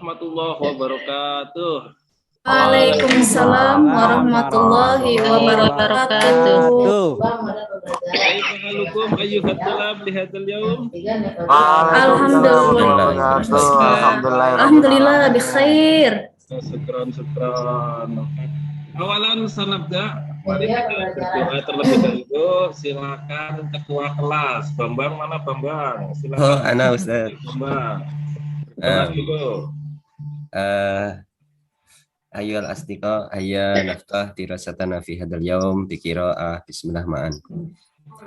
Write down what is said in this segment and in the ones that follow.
warahmatullahi wabarakatuh. Waalaikumsalam warahmatullahi wabarakatuh. Kaifa halukum ayyuhat talab lihadzal yaum? Alhamdulillah bikhair. Syukran. Awalan sanabda, mari kita berdoa terlebih dahulu. Silakan ketua kelas, Bambang mana Bambang? Silakan. Oh, ana Ustaz. Bambang. Berdoa dulu. Ayyul asdiqa ayya naftah dirasatana fi hadal yaum bi qiraah bismillah ma'an.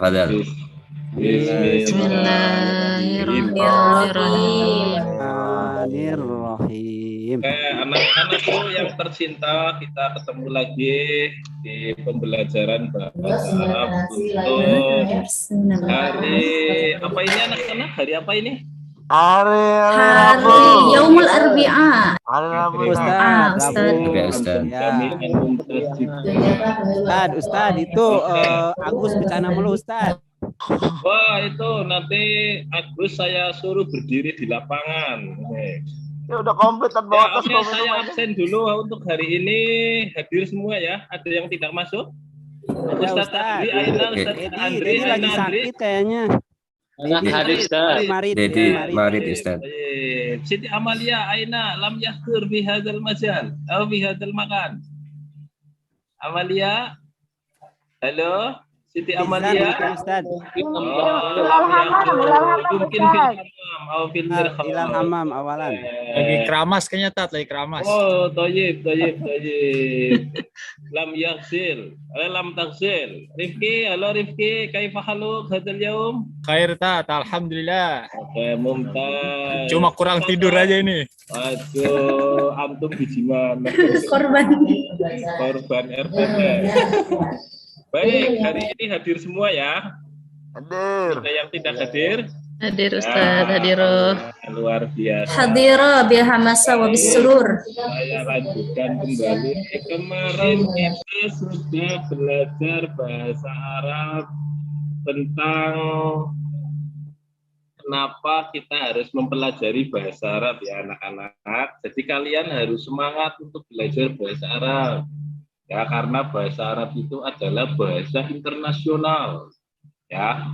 Fadal. Bismillahirrahmanirrahim. Anak-anakku yang tercinta, kita ketemu lagi di pembelajaran bahasa Arab untuk hari apa ini anak-anak? Hari apa ini? Hari Yaumul Arbi'a. Ustaz, itu Agus bicara mulu Ustaz. Wah, itu nanti Agus saya suruh berdiri di lapangan. Ya udah komplit ya, oke, saya absen dulu untuk hari ini. Hadir semua ya. Ada yang tidak masuk? Ya, Ustaz Andri, Andri lagi sakit kayaknya. Marid Ustaz. Siti Amalia Aina lam yahdur fi hadzal majal atau fi hadzal makan. Amalia. Halo, Siti Amalia. Mungkin Ilham Hamam awalan. Lagi keramas kayaknya lagi keramas. Oh, thayyib. Lam yaghsil, lam taghsil. Rifki, halo Rifki, kaifa haluk hadzal yaum? Khair tat, alhamdulillah. Oke, mumtaz. Cuma kurang tidur aja ini. Aduh, antum biji mana? Korban RTP. Baik, hari ini hadir semua ya. Hadir. Ada yang tidak hadir? Hadir Ustaz, hadiroh. Luar biasa. Hadiroh bihamasa wa bisurur. Saya lanjutkan kembali. Kemarin kita sudah belajar bahasa Arab tentang kenapa kita harus mempelajari bahasa Arab ya anak-anak. Jadi kalian harus semangat untuk belajar bahasa Arab. Ya, karena bahasa Arab itu adalah bahasa internasional. Ya,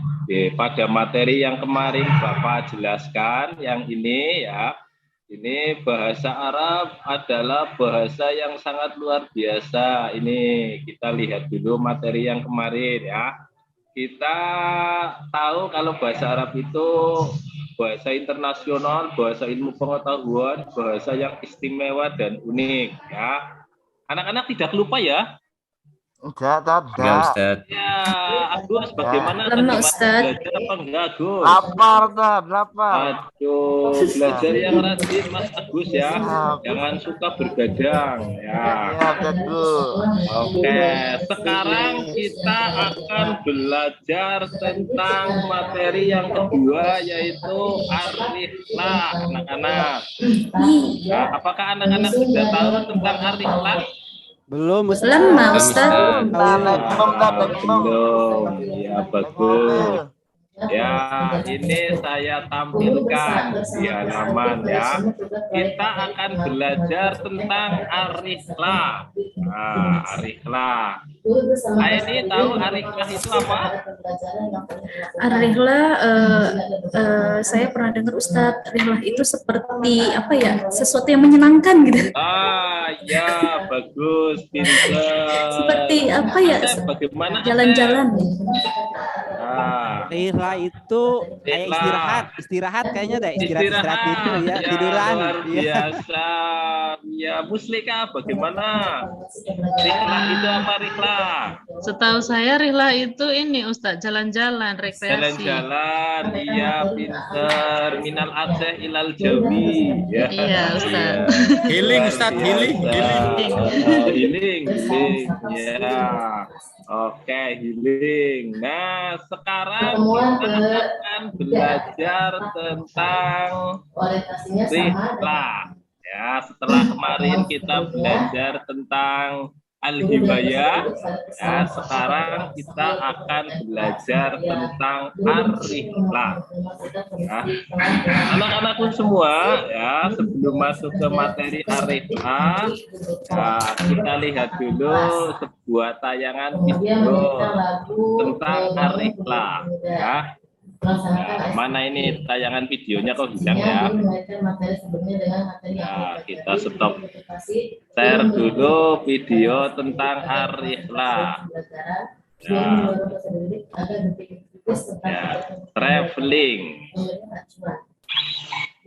pada materi yang kemarin Bapak jelaskan, yang ini ya, ini bahasa Arab adalah bahasa yang sangat luar biasa. Ini kita lihat dulu materi yang kemarin ya. Kita tahu kalau bahasa Arab itu bahasa internasional, bahasa ilmu pengetahuan, bahasa yang istimewa dan unik ya. Anak-anak tidak lupa ya? Enggak, Ustaz. Ya, Agus bagaimana? Ustaz. Belajar apa enggak, Agus? Lapar. Aduh, belajar yang rajin Mas Agus ya. Jangan suka bergadang ya. Ya, betul. Oke, sekarang kita akan belajar tentang materi yang kedua yaitu ar-rihlah, anak-anak. Nah, apakah anak-anak sudah tahu tentang ar-rihlah? Belum Ustaz. Ustaz. Belum. Ya, bagus. Ya, ini saya tampilkan di halaman ya. Kita akan belajar tentang ar-rihlah. Nah, ar-rihlah. Ini tahu ar-rihlah itu apa? Ar-rihlah, saya pernah dengar Ustadz, rihlah itu seperti apa ya? Sesuatu yang menyenangkan gitu. Ya, bagus, pintar. Seperti apa ya? Bagaimana? Jalan-jalan. Rihlah itu kayak istirahat kayaknya deh, istirahat itu ya, tiduran. Luar biasa. Ya, Muslika bagaimana? Rihlah itu apa rihlah? Setahu saya rihlah itu ini Ustaz, jalan-jalan, rekreasi. Jalan-jalan, iya pinter. Minal Aceh ilal Jawi. Ya. Iya Ustaz. Healing Ustaz, healing. Healing. Ya. Oke, healing. Nah, sekarang kita akan belajar tentang rihlah. Ya, setelah kemarin kita belajar tentang Al-Himayah. Ya, sekarang kita akan belajar tentang Ar-Rihlah. Ya. Anak-anakku semua, ya, sebelum masuk ke materi Ar-Rihlah, ya, kita lihat dulu sebuah tayangan video tentang Ar-Rihlah. Ya. Nah, mana ini tayangan videonya kok hilang ya? Nah, kita stop share dulu video tentang Ar-Rihlah. Ya. Ya, traveling.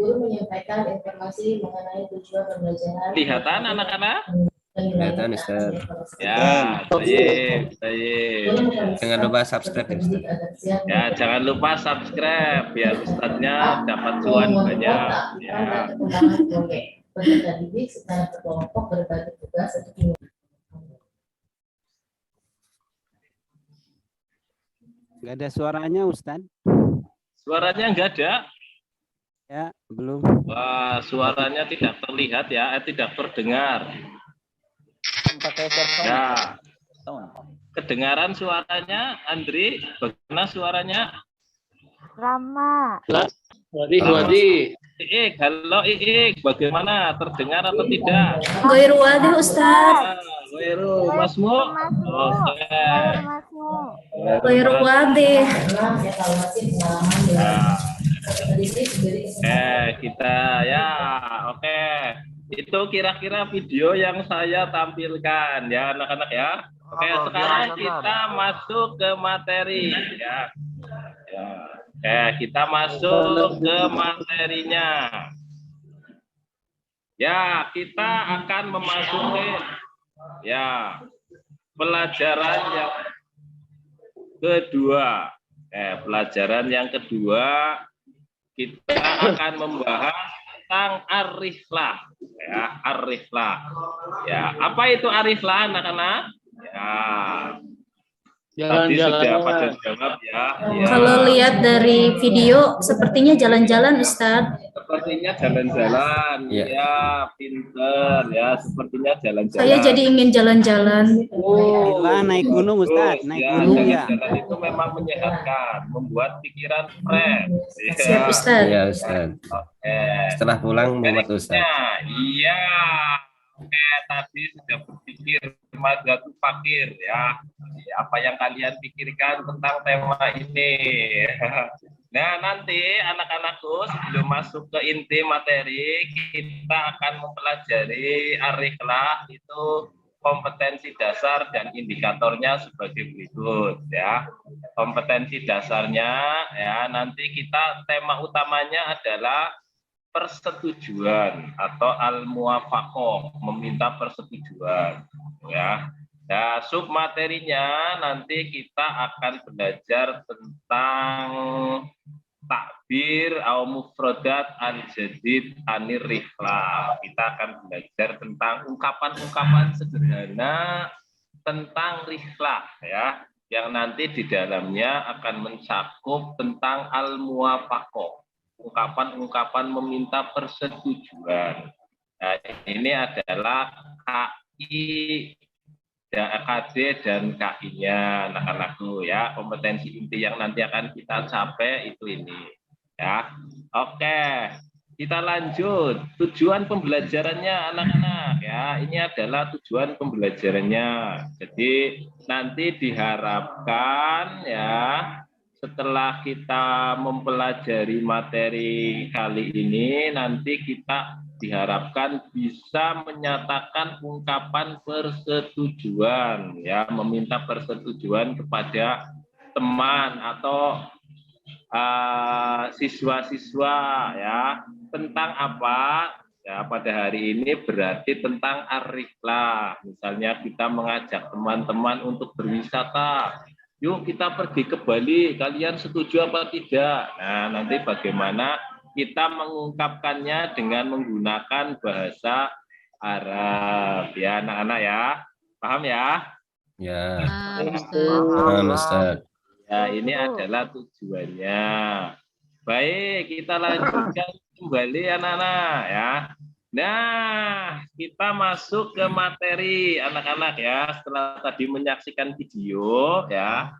Guru menyampaikan informasi mengenai tujuan pembelajaran. Kelihatan anak-anak? Kelihatan Ustaz. Ya, saya. Jangan lupa subscribe ya Ustaz. Ya, jangan lupa subscribe biar Ustadznya dapat cuan banyak. Ya. Peserta didik secara berkelompok berbagi tugas untuk Nggak ada suaranya Ustaz. Suaranya enggak ada? Ya, belum. Wah, suaranya tidak terlihat ya, tidak terdengar. Ya. Kedengaran suaranya, Andri? Bagaimana suaranya? Rama. Wadi. Halo Iik, bagaimana? Terdengar atau tidak? Goiru wadih Ustaz. Goiru, Masmu? Oke. Goiru wadih. Kita ya, oke. Itu kira-kira video yang saya tampilkan ya anak-anak ya. Oke, sekarang kita masuk ke materi ya. Ya. Oke, kita masuk ke materinya. Ya, kita akan memasuki ya pelajaran yang kedua. Pelajaran yang kedua kita akan membahas tentang Ar-Rihlah. Ya, Ar-Rihlah. Ya, apa itu Ar-Rihlah anak-anak? Ya. Tadi sudah pada jawab ya. Ya. Kalau lihat dari video, sepertinya jalan-jalan, Ustadz. Sepertinya jalan-jalan, ya, pinter, ya, sepertinya jalan-jalan. Saya jadi ingin jalan-jalan. Naik gunung, Ustadz, naik gunung ya. Jalan-jalan itu memang menyehatkan, membuat pikiran fresh. Ya. Siap, Ustadz. Iya, Ustadz. Oke. Setelah pulang mumet Ustadz. Iya. Oke, tadi sudah berpikir Mazhatul Fakir ya. Apa yang kalian pikirkan tentang tema ini? Nah, nanti anak-anakku sebelum masuk ke inti materi, kita akan mempelajari Ar-Rihlah itu kompetensi dasar dan indikatornya sebagai berikut ya. Kompetensi dasarnya ya, nanti kita tema utamanya adalah persetujuan atau al-muwafaqah, meminta persetujuan ya. Nah, submaterinya nanti kita akan belajar tentang takbir atau mufradat al-jadid anir rihlah. Kita akan belajar tentang ungkapan-ungkapan sederhana tentang rihlah ya, yang nanti di dalamnya akan mencakup tentang al-muwafaqah, ungkapan-ungkapan meminta persetujuan. Nah, ini adalah KI, KD dan KI-nya anak-anakku ya. Kompetensi inti yang nanti akan kita capai itu ini ya. Oke, kita lanjut. Tujuan pembelajarannya anak-anak ya. Ini adalah tujuan pembelajarannya. Jadi nanti diharapkan ya, setelah kita mempelajari materi kali ini, nanti kita diharapkan bisa menyatakan ungkapan persetujuan, ya, meminta persetujuan kepada teman atau siswa-siswa, ya, tentang apa? Ya, pada hari ini berarti tentang Ar-Rihlah. Misalnya kita mengajak teman-teman untuk berwisata. Yuk kita pergi ke Bali, kalian setuju apa tidak? Nah, nanti bagaimana kita mengungkapkannya dengan menggunakan bahasa Arab. Ya, anak-anak ya. Paham ya? Ya. Paham, Ustaz. Ya, ini adalah tujuannya. Baik, kita lanjutkan kembali anak-anak ya. Nah, kita masuk ke materi anak-anak ya. Setelah tadi menyaksikan video ya,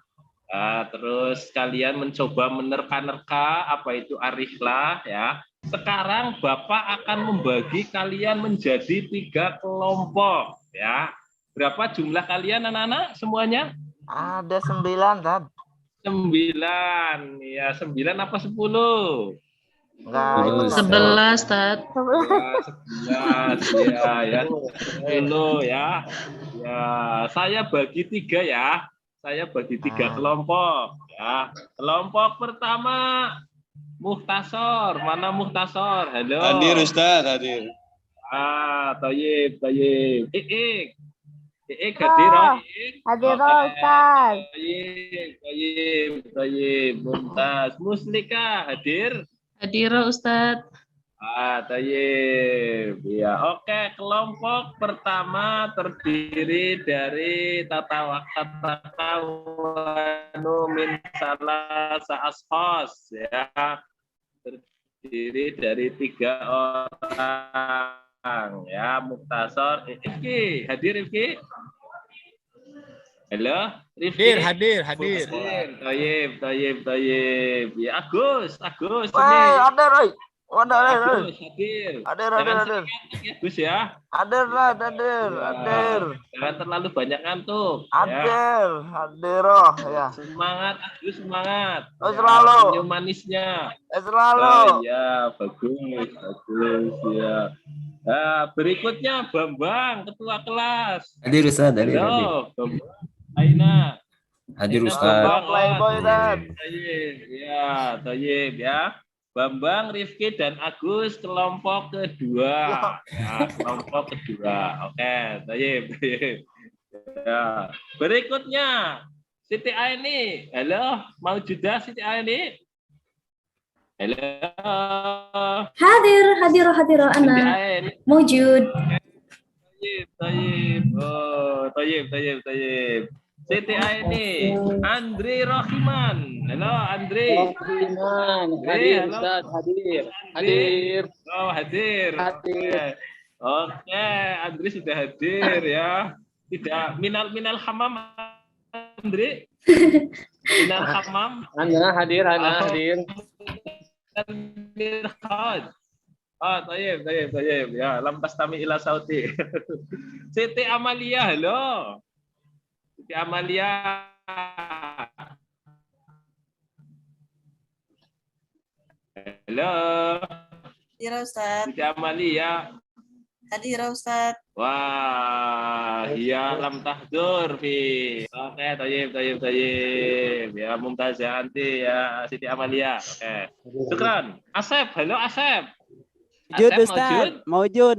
terus kalian mencoba menerka-nerka apa itu arihlah ya. Sekarang Bapak akan membagi kalian menjadi 3 kelompok ya. Berapa jumlah kalian anak-anak semuanya? Ada 9, Tad. 9 ya, 9 apa 10? Enggak, 11, Tat. Ya, 11 ya, 10 ya. Ya, saya bagi 3 ya. Saya bagi 3 kelompok ya. Kelompok pertama Muhtasor. Mana Muhtasor? Halo. Hadir Ustaz, hadir. Thayyib. Iik hadir, Iik. Hadir Ustaz. Thayyib. Mumtaz. Muslika hadir. Hadir, Ustadz. Thayyib. Ya, oke. Kelompok pertama terdiri dari tatawanu min salasa ashos ya. Terdiri dari 3 orang ya. Muhtasor. Rifki, hadir Rifki? Halo, Rifki. Hadir. Thayyib. Ya, Agus Woi, ini. ada Roy. Ada Roy. Agus hadir. Ada. Ya, Gus ya. Ada. Jangan terlalu banyak ngantuk. Hadir roh ya. Semangat, Agus, semangat. Oh, selalu. Senyum manisnya. Selalu. Ya, bagus ya. Nah, berikutnya Bambang, ketua kelas. Hadir Ustaz, hadir. Halo, Bambang. Aina. Hadir Aina, Ustaz. Bambang, Playboy, Dad. Thayyib ya. Bambang, Rifki, dan Agus kelompok kedua. Nah, kelompok kedua. Oke, Thayyib. Ya. Berikutnya Siti Aini. Halo, mau juga Siti Aini? Halo. Hadir Siti anak. Aini. Mujud. Thayyib. Oh, Thayyib. Siti Aini. Andri Rohiman. Halo, Andri. Hadir Ustaz, hadir. Oh, hadir. Oke, Andri sudah hadir ya. Tidak minal hamam, Andri. Minal hamam. Anda hadir. Hadir. Thayyib. Ya, lam tastami ila sauti. Siti Amalia, halo. Siti Amalia. Halo. Hadir Ustaz. Siti Amalia. Hadir Ustaz. Wah, iya lam tahdur fi. Oke, Thayyib. Ya, Mumtazah anti ya Siti Amalia. Oke. Syukran. Asep, halo Asep. Mujud Asep, Ustaz. Mujud.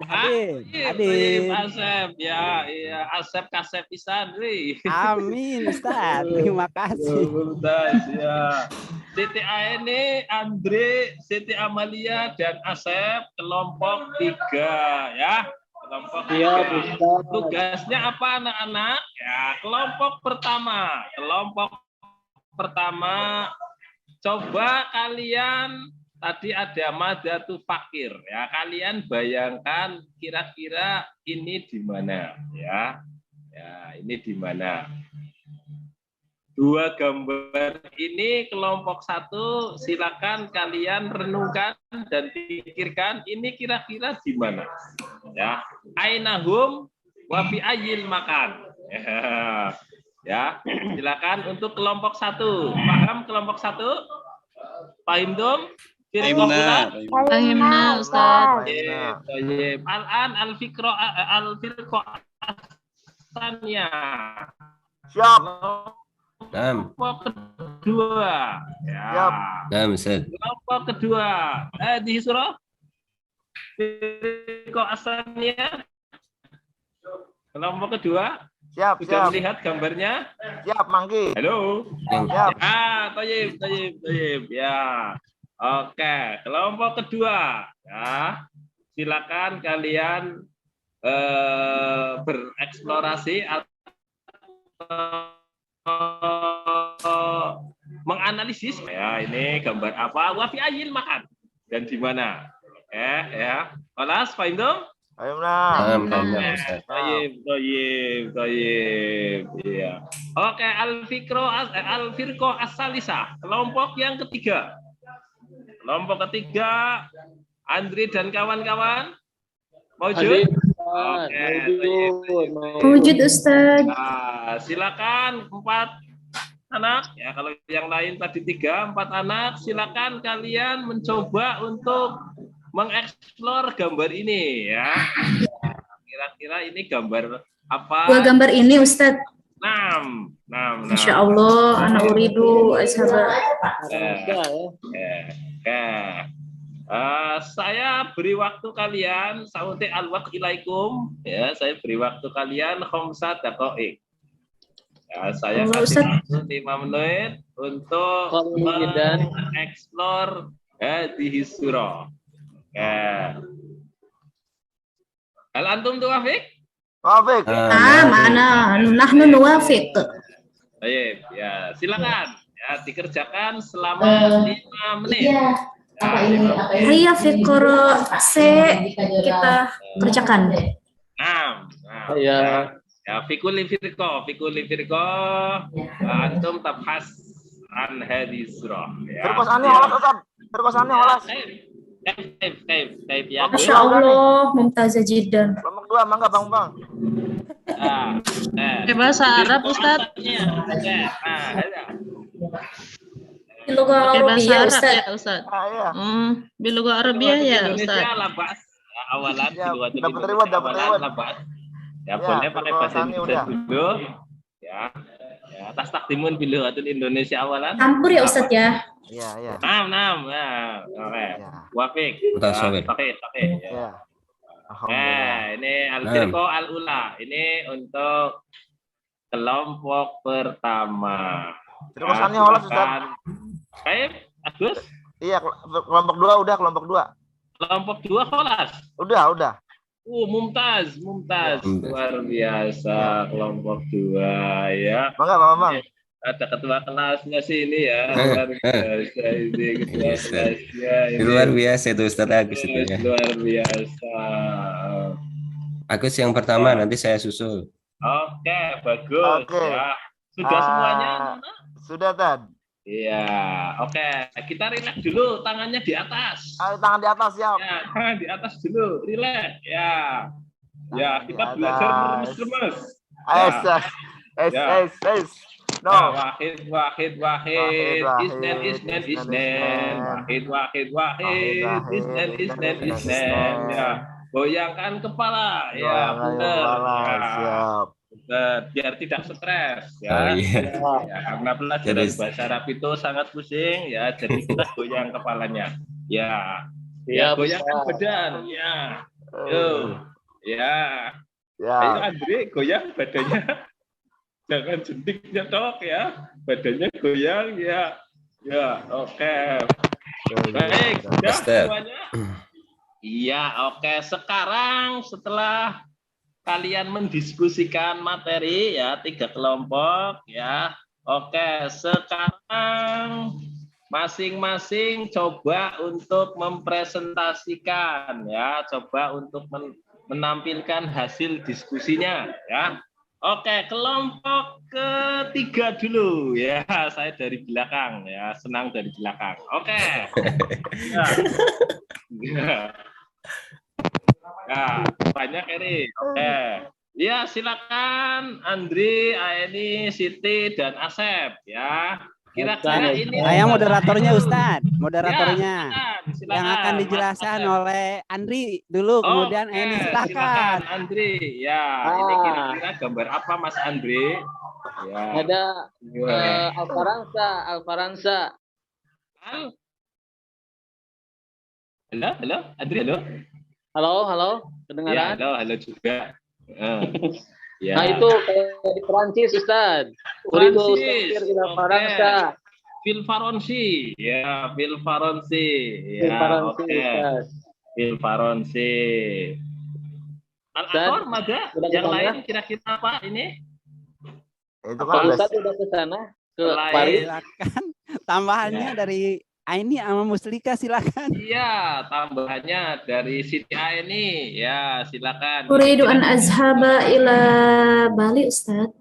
Hadir. Asep, ya, iya. Asep kasep pisan, wi. Amin Ustaz. Terima kasih. Mumtaz, ya. Siti Aini, Andre, Siti Amalia, dan Asep kelompok 3 ya. Kelompok 3. Tugasnya apa anak-anak? Ya, kelompok pertama coba kalian tadi ada madatu fakir ya. Kalian bayangkan kira-kira ini di mana ya. Ya, ini di mana? 2 gambar ini kelompok 1 silakan kalian renungkan dan pikirkan ini kira-kira di mana ya. Ainahum wa fi ayil makan ya. Silakan untuk kelompok 1. Paham kelompok 1? Paham dong? Fahimna, Ustaz. Al-an al-fikro asannya. Siap. Kelompok kedua. Ya. Ustaz. Kelompok kedua. Di surah Firqah asannya. Kelompok kedua. Siap. Sudah melihat gambarnya? Siap, Mangki. Halo. Siap. Thayyib. Ya. Oke, kelompok kedua. Ya. Silakan kalian bereksplorasi atau menganalisis ya, ini gambar apa, wafi ayil makan dan di mana. Oke ya. Kelas, paham dong? Ayo nah. Paham, Ustaz. Tayyib. Iya. Oke, al-firqo as-salisah, kelompok yang ketiga. Kelompok ketiga, Andri dan kawan-kawan. Mawjud? Oke, Wujud Ustaz. nah, silakan 4 anak ya, kalau yang lain tadi 3, 4 anak, silakan kalian mencoba untuk mengeksplor gambar ini ya. Kira-kira ini gambar apa? 2 gambar ini Ustaz. 6. Masya Allah, anak uridu ashabat. Saya beri waktu kalian sauti al-waqt ilaikum ya, saya beri waktu kalian 5 daqaiq. Ya, saya kasih waktu 5 menit untuk mengeksplor hadhihi surah. Ya. Hal antum tuwafiq? Wafiq. Mana? Nahnu nuwafiq. Baik, ya, silakan. Ya, dikerjakan selama 5 menit. Hayya fiqra kita kerjakan. Ya, fikuli firqo, antum tabhas an hadis surah. Firqosani holas Ustaz. Firqosani holas. Kaif ya. Masya Allah, mumtazah jiddan. Kelompok 2, mangga Bang. Bahasa Arab Ustaz. Bilugha Arabiyah Ustaz. Iya. Bilugha Arabiyah ya Ustaz. Labas. Awalan dapat reward. Labas. Ya, boleh pakai bahasa Indonesia dulu. Ya. Ya, atas takdimun bilughatul Indonesia awalan. Campur ya Ustaz ya. Iya. 6. Ya. Oke. Wafiq. Pakai. Ya. Ini al-firqo al-ula. Ini untuk kelompok pertama. Firqosani holas Ustaz. Kaif, Agus? Iya, kelompok 2 udah, kelompok 2. Kelompok 2 kelas? Udah. Mumtaz. Luar biasa kelompok 2 ya. Mangga, Bang. Ada ketua kelasnya sih ini ya. Luar biasa ini ketua kelasnya. Luar biasa itu Ustaz Agus itu ya. Luar biasa. Agus yang pertama, nanti saya susul. Oke, bagus. Ya. Sudah semuanya? Sudah, Tad. Iya, oke. Kita relax dulu, tangannya di atas. Tangan di atas, ya. Ya, tangan di atas dulu, relax. Ya. Ya, kita belajar meremes-remes. No. Wahid. Isnen. Isnen. Ya. Goyangkan kepala. Ya, benar. Siap. Biar tidak stres ya. Ya, karena pelajaran bahasa Arab itu sangat pusing ya, jadi kita goyang kepalanya ya. Ya, goyangkan badan ya. Ya. Ayo Andri, goyang badannya, jangan jendiknya tok ya, badannya goyang ya. Oke. Baik, sudah semuanya. Iya, oke. Sekarang setelah kalian mendiskusikan materi ya, 3 kelompok ya. Oke, sekarang masing-masing coba untuk mempresentasikan ya, coba untuk menampilkan hasil diskusinya ya. Oke, kelompok ketiga dulu ya. Saya dari belakang ya, senang dari belakang. Oke. Ya. Ya, banyak ini. Oke. Ya, silakan Andri, Aeni, Siti, dan Asep ya. Kira-kira ini. Saya moderatornya Ustadz, moderatornya. Ya, silakan. Yang akan dijelaskan oleh Andri dulu, kemudian Aeni silakan. Andri, ya. Ini kira-kira gambar apa Mas Andri? Ya. Ada Alfaransa. Halo, Andri, halo. Halo, kedengaran? Ya, halo juga. Ya. Nah itu kayak di Perancis, Ustaz. Perancis. Faransa. Phil Faronsi. Ya, Phil Faronsi. Ya, oke. Phil Faronsi. Al-Akor, Maga, yang lain kira-kira apa ini? Itu kan Ustaz udah ke sana, ke Paris. Silakan. Tambahannya dari Aini sama Muslika silakan. Iya, tambahannya dari Siti Aini. Ya, silakan. Uridu an azhaba ila Bali, Ustaz.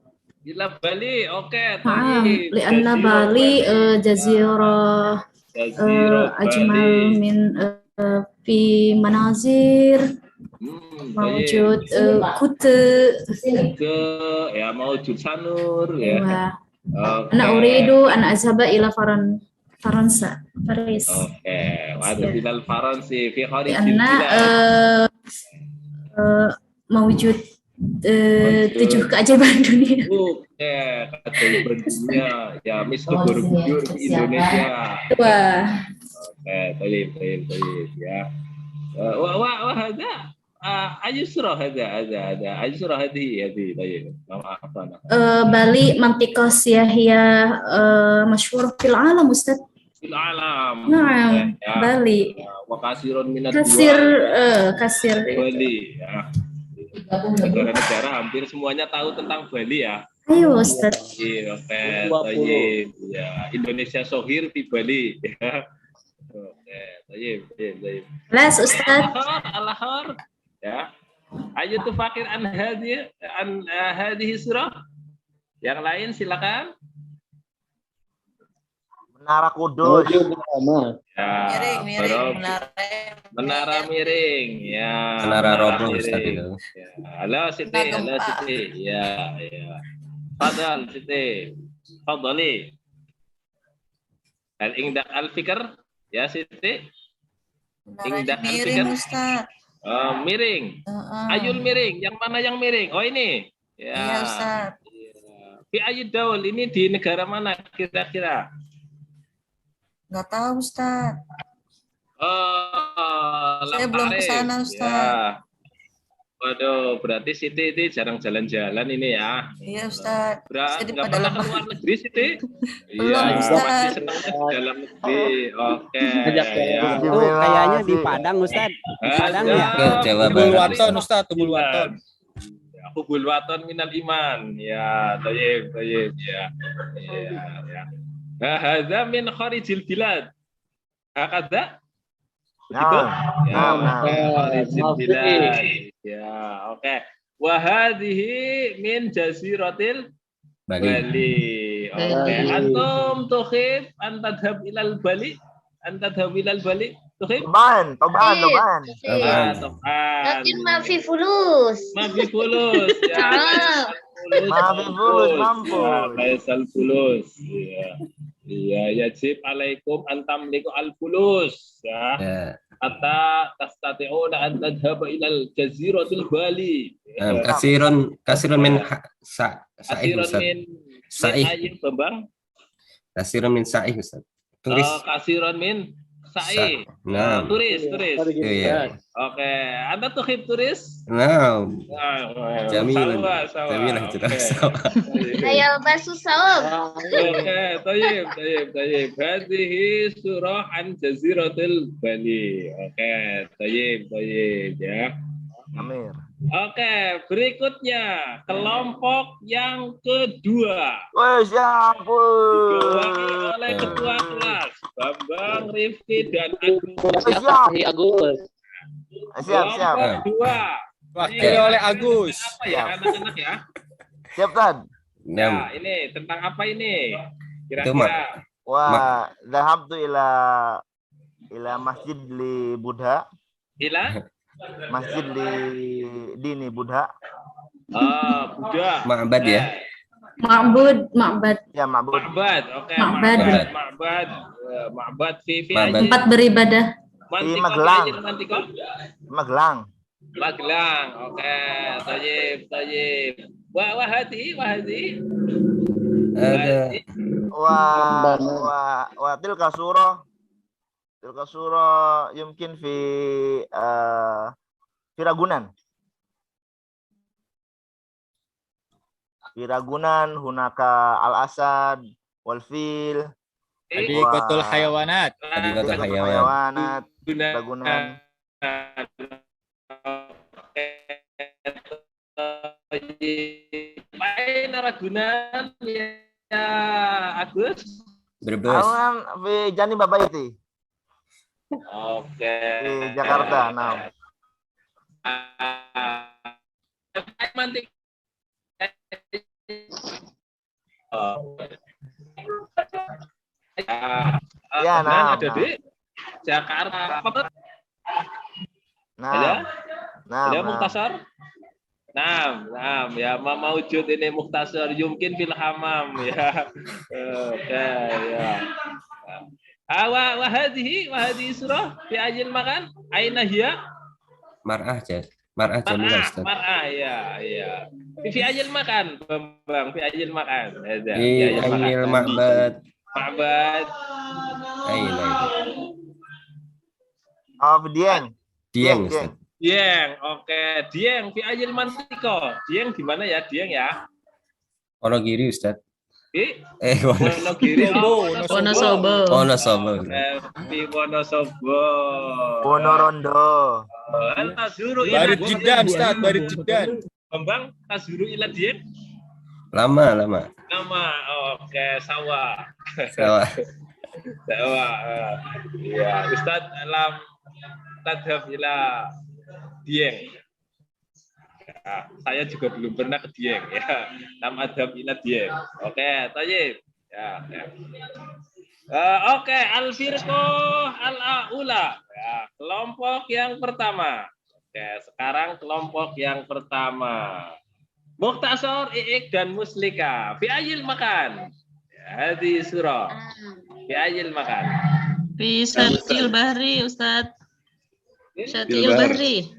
Ila Bali, oke. Naam, Thayyib. lianna Jazirah Bali jazirah Jazirah ajmal Bali. min fi manazir Thayyib. mawjud kute. Ya mawjud sanur ya. Wah. Oke. Ana uridu an azhaba ila Faransa, Paris. Oke. Waduh, bilal Faransi fi kharijil Lianna bilad. mawjud 7 keajaiban dunia. Oke, keajaiban dunia. Ya, misal Borobudur di Indonesia. Wah. Oke, baik. Ya. Wah, ada. Ayusra ada. Ayusra hadi. Baik. Maaf. Bali mantiqah siyahiyah masyhur fil alam, Ustaz. Fil alam. Naam, Bali. Wa kasirun minat Kasir. Bali ya. Negara-negara hampir semuanya tahu tentang Bali ya. Ayo, Ustaz. Iya, baik. Ya, Indonesia Sohir di Bali ya. Oke, baik. Kelas, Ustaz. Alahar. Ya. Ayo tuh fakir an hadhihi surah. Yang lain silakan. Menara Kudus. Ya, Miring. Menara miring. Ya. Menara roboh Ustaz itu. Ya. Halo Siti. Ya. Fadal Siti. Fadali. Al-Ingdak Al-Fikr. Ya Siti. Ingdak Miring, Al-Fikr. Ustaz. Miring. Ayul miring. Yang mana yang miring? Oh ini. Ya. Iya, Ustaz. Fi ayyi daul, ini di negara mana kira-kira? Nggak tahu, Ustaz. Saya Lam belum ke Paris. sana, Ustaz. Ya. Waduh, berarti Siti ini jarang jalan-jalan ini ya. Iya, Ustaz. Saya di Nggak pernah ke pedalaman. luar negeri Siti? Belum, Iya, Ustaz. masih senangnya di dalam negeri. Oke. Ajak Ya. Itu kayaknya di Padang, Ustaz. Di Padang ya. Ke Jawa Tubul Barat. waton Ustaz, tubul waton. Hubul waton minal iman. Ya, tayyib. Ya. Hadza min kharijil bilad. Hakadza? Begitu? Kharijil bilad. Ya, oke. Wa hadhihi min jaziratil Bali. Oke. Antum tukhif an tadhhab ilal Bali? Tukhif? Toban. Toban. Lakin ma fi fulus. Ma fi fulus. Ya. Ma fi fulus, mampus. Faisal fulus. Iya, yajib alaikum antamliku al-fulus. Ya. Hatta tastati'una an tadhhaba ilal jaziratil Bali. Kasirun min sa'ih Ustaz. Sa'ih. Bambang. Kasirun min sa'ih Ustaz. Turis. Kasirun min sa'ih. Nah. Turis. Iya. Oke, Anda tuh hip turis? Nah. Jamilan. Ayal basu sawab. Oke, tayyib. Hadhihi surah an jaziratil Bali. Oke, tayyib ya. Amir. Oke, berikutnya kelompok yang kedua. Wes ya ampun. Diketuai oleh ketua kelas Bambang, Rifki dan Agus. Siap. Kelompok dua. Wakil oleh Agus. Apa ya anak-anak ya? Siap, Tad. Ya, ini tentang apa ini? Itu, Kira-kira. Wah, dhahabtu ila masjid li Buddha. Ila? Masjid li dini Buddha. Buddha. Ma'bad ya. Ma'bad. Ya, ma'bud. Ma'bad. Oke, Ma'bad. Ma'bad fi Tempat beribadah. Di Magelang. Magelang. Magelang. Oke, tayyib. Wahadi. Ada. Wa tilka surah yumkin fi Ragunan hunaka al-asad wal fil Hadikatul hayawanat. Ragunan. Main Ragunan ya Agus. Brebes. Aku kan di Jani Babaiti. Oke. Di Jakarta. Nah. Mantik. Ya, nah. Ada di Jakarta. Nah. Ya. Nah. Ya, Mukhtasar. Nah, ya maujud ini Mukhtasar yumkin fil hamam ya. Oke, ya. Wa hadhihi surah fi ajil makan aina hiya? Mar'ah Jamila Ustaz. Mar'ah ya. Fi ajil makan, Bang, fi ajil makan. Di Ainil Ma'bad. Aina itu. Oh, Dieng. Ustaz. Dieng, oke. Dieng fi ajil mantiko. Dieng di mana ya? Dieng ya? Wonogiri Ustaz. Wonogiri. Wonosobo. Fi Wonosobo. Wonorondo. Tazuru Barit Jidan, Ustaz, Barit Jidan. Bambang, tazuru ila Dieng? Lama. Oke, sawah. Ya, Ustaz alam tadhab ila Dieng. Ya, saya juga belum pernah ke Dieng ya. Nam adhab ila Dieng. Oke, thayyib. Ya. Oke, al-firqah al-aula. Ya, kelompok yang pertama. Oke, sekarang kelompok yang pertama. Mukhtasar, I'ik dan Muslika. Fi ayil makan. Hadi surah. Fi ayil makan. Fi Syatil Bahri, Ustaz. Syatil Bahri.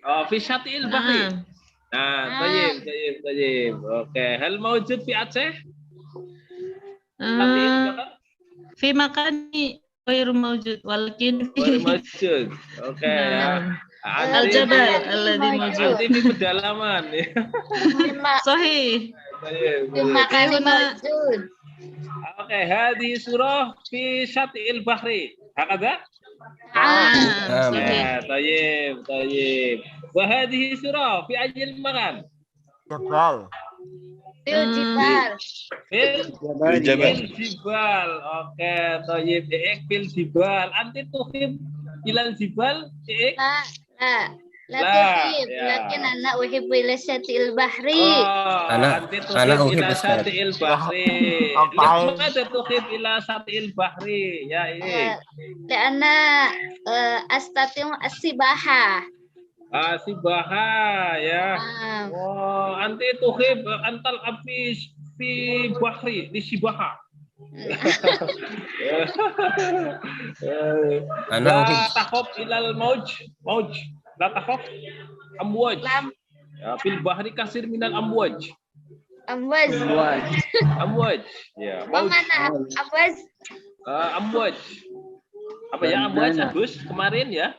Oh, fi Syatil Bahri. Nah, tayyib. Oke, hal mawjud fi Aceh? Fi makani ghairu mawjud walakin fi mawjud. Oke ya. Al-jabal alladhi mawjud. Di pedalaman ya. Sahih. Makani mawjud. Oke, hadhi surah fi Syatil Bahri. Hakada? Tayyib. Wa hadhihi surah fi ajil makan. Jabal. Fil jibal. Oke, tayyib. Fil jibal. Anti tuhib ilal jibal. La tuhib. Lakin anak uhibbu ila Syatil Bahri. Anak uhib Syatil Bahri. Limadha tuhib ila Syatil Bahri? Ya, ini. Karena astati'u as-sibaha. Sibaha ya. Oh, anti tuhib antal abis fi bahri di sibaha. La takhaf ilal mauj. La takhaf amwaj. Ya, fil bahri kasir minal amwaj. Amwaj. Ya, mauj. Mana amwaj? Amwaj. Apa ya amwaj Agus kemarin ya?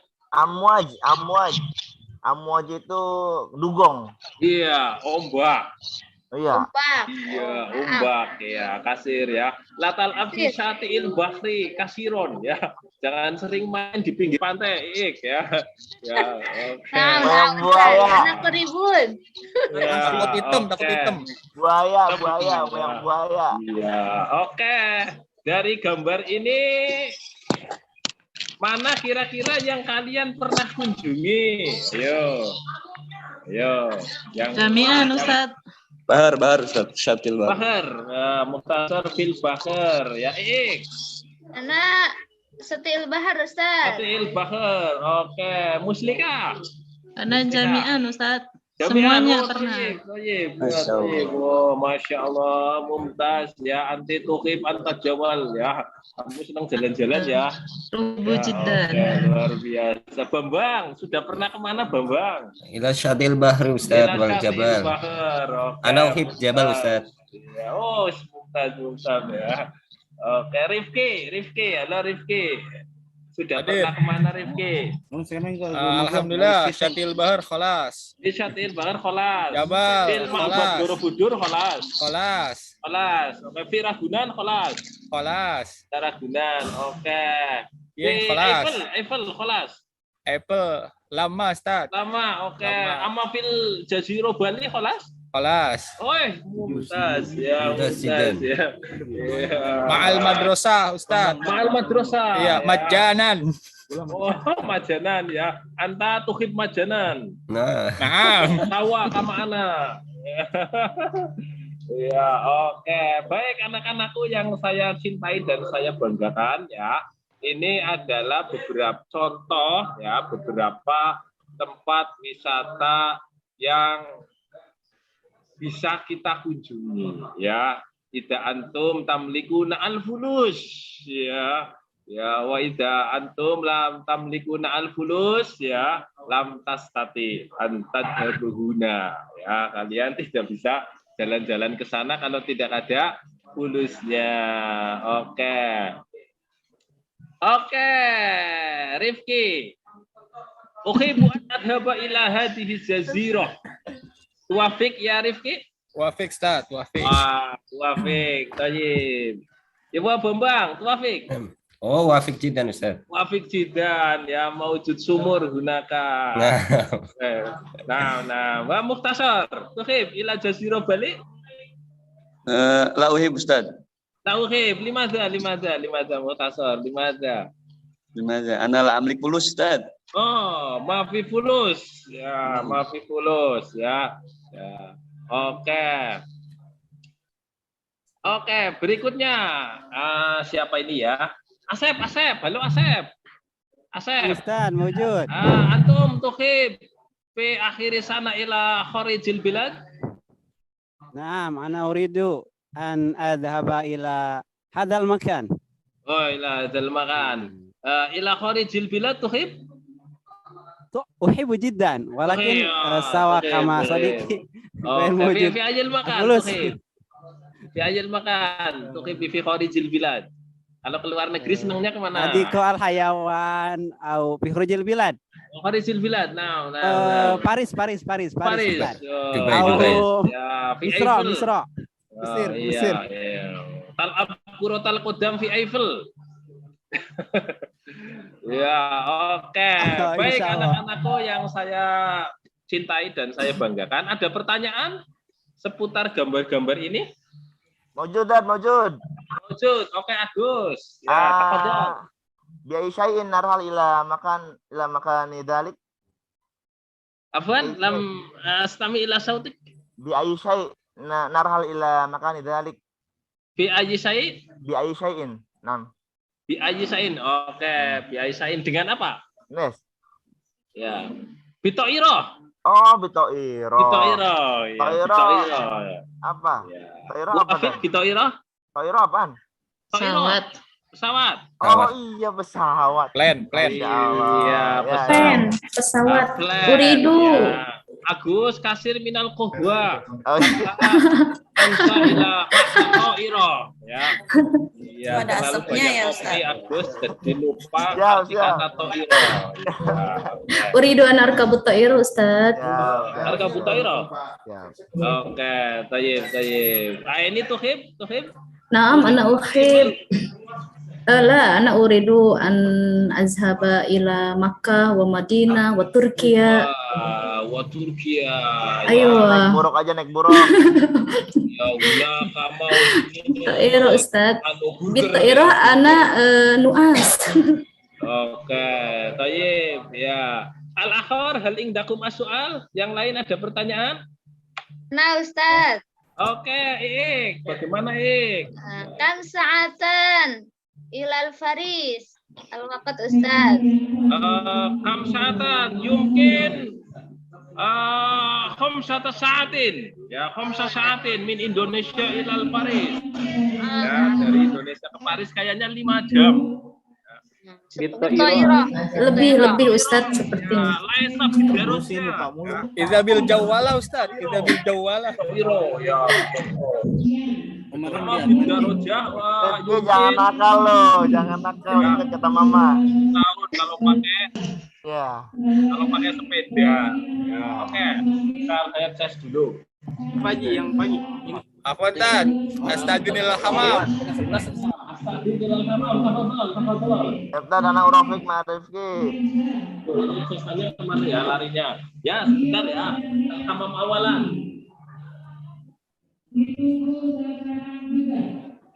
Amwaj itu dugong. Iya, ombak. Iya. Ombak ya, kasir ya. Latal abdi Syatil Bahri kasiron ya. Jangan sering main di pinggir pantai, Ik ya. Ya, oke. Wayang buaya. Anak peribun. Takut hitam. Buaya, wayang buaya. Iya, oke. Dari gambar ini mana kira-kira yang kalian pernah kunjungi? Ayo. Yang Jami'an Ustaz. Bahar Ustaz, Syatil Bahar. Mukhtasar fil Bahar. Ya, Ik. Anak Syatil Bahar, Ustaz. Syatil Bahar. Oke, Muslika. Anak Jami'an Ustaz. Jami'an, Semuanya pernah. Masya Allah, mumtaz ya, anti tuhib anta jawal ya. Kamu senang jalan-jalan ya. Rubu Jidan. Luar biasa. Bambang, sudah pernah kemana Bambang? Ila Syatil Bahri Ustaz wal Jabal. Anak uhib Jabal Ustaz. Oh, mumtaz ya. Oke, Rifki. Halo Rifki. Sudah pernah kemana Rifki? Alhamdulillah, Syatil Bahar kholas. Di Syatil Bahar kholas. Jabal Fil Ma'bad Borobudur kholas. Oke, fi Ragunan kholas. Ragunan, oke. Iya, kholas. Eiffel kholas. Apple lama Ustaz. Lama, oke. Ama fil Jazirah Bali kholas? Khalas. Mumtaz ya, Mumtaz mumtaz jiddan. ya. Ma'al madrasah, Ustaz. Ma'al madrasah. Iya, majanan. Oh, majanan ya. Anta tuhib majanan. Nah, Tawa kama ana. Ya, oke. Baik anak-anakku yang saya cintai dan saya banggakan ya. Ini adalah beberapa contoh ya, beberapa tempat wisata yang bisa kita kunjungi ya. Ida antum tamlikuna al-fulus ya. Ya wa ida antum lam tamlikuna al-fulus ya, lam tastati antadhabuhuna ya. Kalian tidak bisa jalan-jalan ke sana kalau tidak ada fulusnya. Oke, Rifki. Uhibbu an adhaba ila hadhihi jazirah. Wafik ya Rifki? Wafik, Ustaz. Wafik. Wafik. Tayyib. Ibu Bambang, Wafik. oh wafik jiddan Ustaz. Wafik jidan ya, maujud sumur gunakan. Nah. Wa mukhtasar. Tuhib ila jazirah Bali? La uhib, Ustaz. La uhib. Limadha mukhtasar. Limadha. Ana la amlik fulus, Ustaz. Oh, maafi fulus. Ya, maafi fulus ya. Ya. Oke, berikutnya siapa ini ya? Asep. Halo Asep. Ustaz, mewujud. Antum tuhib fi akhir sana ila kharijil bilad? Naam, ana uridu an adhaba ila hadzal makan. Oh, ila hadzal makan. Ila kharijil bilad tuhib? Uhibbu jiddan, walakin sawa kama sadiki. Fi ajil makan tuhib. Fi ajil makan tuhib fi kharijil bilad. Kalau keluar negeri senangnya kemana? Tadi ke al hayawan atau fi kharijil bilad. Kharijil bilad. Nah. Paris. Dubai. Ya, fi Misra. Mesir. Tal abkuro tal qudam fi Eiffel. Ya, oke. Baik anak-anakku yang saya cintai dan saya banggakan. Ada pertanyaan seputar gambar-gambar ini? Mawjud. Oke, Agus. Ya, tafadhol. Biaisyai'in narhal ila makan dzalik. Afwan, lam astami ila sautik. Biaisyai narhal ila makan dzalik. Bi Biaisyai'in. Nam. Bi ayyisain. Oke, bi ayyisain dengan apa? Nes. Ya. Bitoiro. Oh, bitoiro. Apa? Ya. Bitoiro apa? Bitoiro? Bitoiro apaan? Pesawat. Oh iya, pesawat. Plan. Iya, pesawat. Uridu. Ya. Agus kasir minal kohwa. Oh iya. Ansa ila bitoiro. Ya. Iya, ada asapnya ya Ustaz. Agus jadi lupa kata toiro. Uridu an arkabu ta'ir Ustaz. Arkabu ta'iro. Oke, tayyib. Ini tuhib. Naam, ana uhib. Ana uridu an azhaba ila Makkah wa Madinah wa Turkiya. Ayo. Naik buruk. Ya Allah, kamu Ta'iro Ustaz. Bita'iro ana nuas. Oke, tayyib ya. Al-akhar hal indakum as-soal? Yang lain ada pertanyaan? Nah, Ustaz. Oke, Ik. Bagaimana, Ik? Kam sa'atan ilal faris. Al-waqt, Ustaz. Kam sa'atan yumkin khamsata sa'atin. Ya, khamsa sa'atin min Indonesia ilal Paris. Ya, dari Indonesia ke Paris kayaknya 5 jam. Lebih Ustaz sepertinya. Idza bil jawala Ustaz, idza bil jawala. Ya. Jangan nakal lo, jangan nakal kata mama. Tahun kalau pakai kalau pakai sepeda. Ya, oke. Saya tes dulu. Pagi ini. Apa Tad? Astagfirullahal hamam. Ustaz anak Urafik Ma'rifki. Susahnya kemana ya larinya? Ya, sebentar ya. Hamam awalan.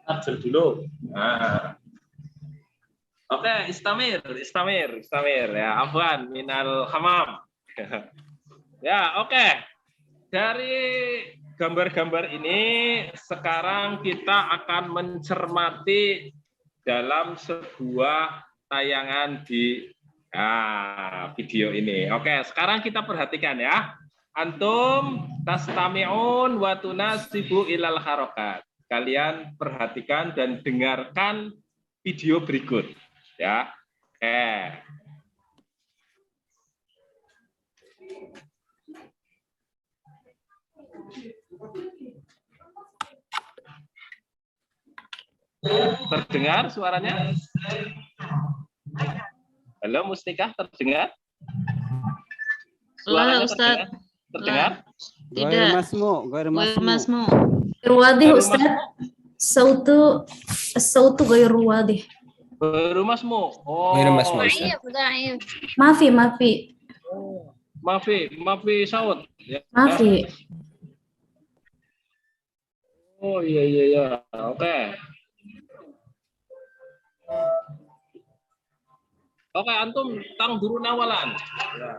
Abjad dulu. Nah. Oke, istamir ya. Afwan minal hamam. Ya, oke. Dari gambar-gambar ini sekarang kita akan mencermati dalam sebuah tayangan di video ini. Oke, sekarang kita perhatikan ya. Antum tastami'un wa tunasibu ilal harokat. Kalian perhatikan dan dengarkan video berikut ya. Oke. Terdengar suaranya? Halo Mustika, terdengar? Halo Ustaz. Terdengar? Tidak. Gair masmu. Wadih Ustaz. Sautu gair wadih. Baru masmu. Oh. Gair masmu. Maafi. Maafi saud. Ya. Maafi. Oh iya. Oke. Oke, antum tang duru nawalan. Ya.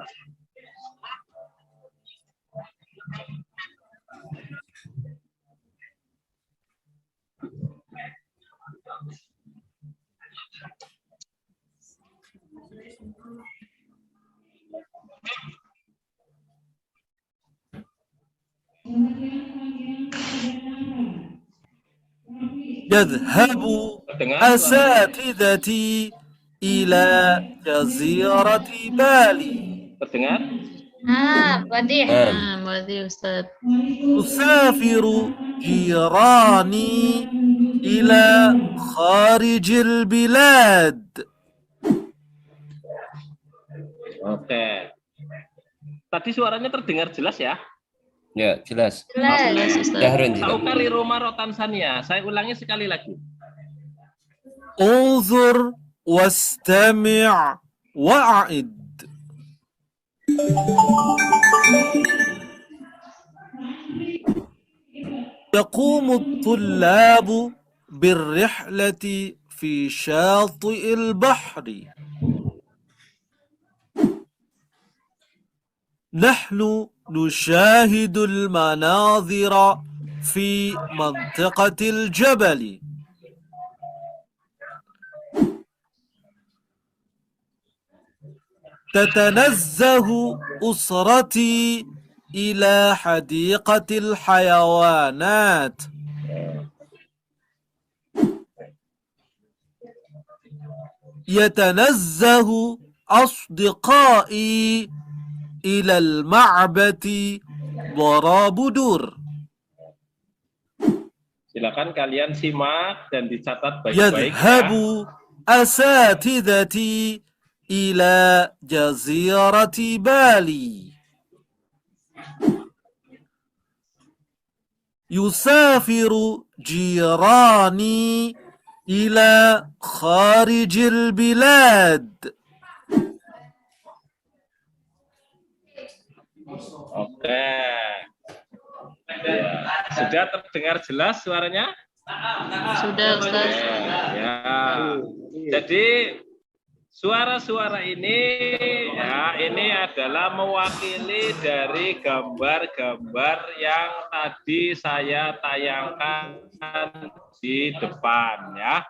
يذهب أساتذتي إلى جزيرة بالي. Terdengar? Wadih Ustaz. تسافر جيراني إلى خارج البلاد. Oke. Tadi suaranya terdengar jelas ya? Ya, jelas. Jelas Ustaz. Saukari Romaro Tanzania. Saya ulangi sekali lagi. انظر واستمع وأعد. يقوم الطلاب بالرحلة في شاطئ البحر. نحن نشاهد المناظر في منطقة الجبل. تتنزه أسرتي إلى حديقة الحيوانات. يتنزه أصدقائي إلى المعبد Borobudur. Silakan kalian simak dan dicatat baik-baik. Yadhhabu asatidati ila jazirati Bali. Yusafiru jirani ila kharijil bilad. Oke. Ya. Sudah terdengar jelas suaranya? Sudah, Ustaz. Ya. Jadi suara-suara ini ya ini adalah mewakili dari gambar-gambar yang tadi saya tayangkan di depan ya.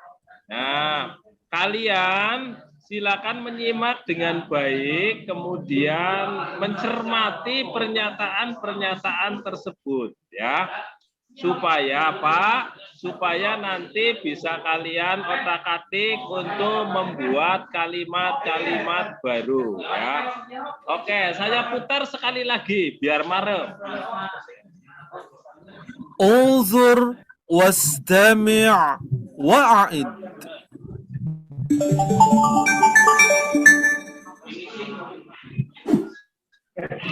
Nah, kalian silakan menyimak dengan baik, kemudian mencermati pernyataan-pernyataan tersebut ya. Supaya apa? Supaya nanti bisa kalian otak-atik untuk membuat kalimat-kalimat baru ya. Oke, saya putar sekali lagi biar marem. Unzur wastami' wa'id.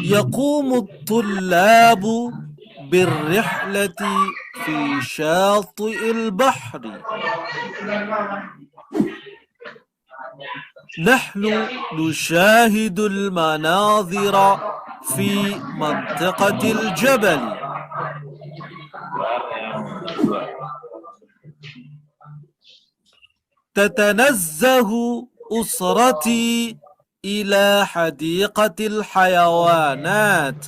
يقوم الطلاب بالرحلة في شاطئ البحر. نحن نشاهد المناظر في منطقة الجبل. تتنزه أسرتي إلى حديقة الحيوانات.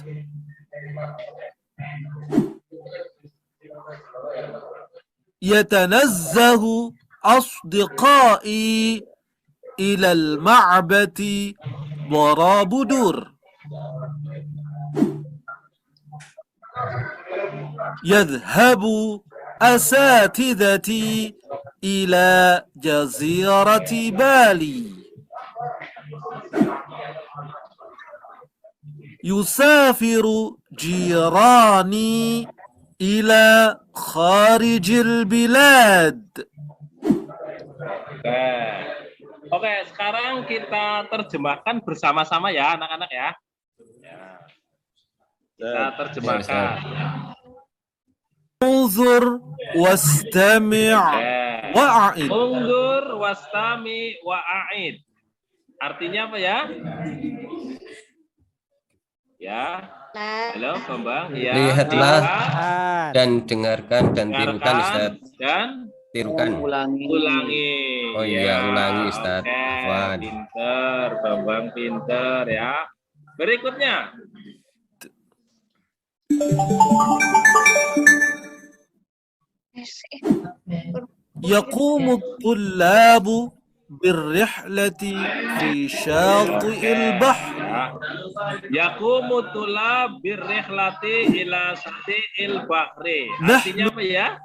يتنزه أصدقائي إلى المعبد بورابودور. يذهب أساتذتي إلى جزيرة بالي. يسافر جيراني إلى خارج البلاد. Oke, sekarang kita terjemahkan bersama-sama ya anak-anak ya. Kita terjemahkan. انظر واستمع وأعد. Undur wastami wa'aid. Artinya apa ya? Ya. Halo, Bambang. Ya. Lihatlah dan dengarkan dan tirukan, Ustaz. Dan tirukan. Ulangi. Oh iya, ulangi, Ustaz. Oke, pinter, Bambang pinter ya. Berikutnya. يقوم الطلاب بالرحلة في شاطئ البحر. Yaqumu tulab birrihlati ila sati'il bahri. Artinya apa ya?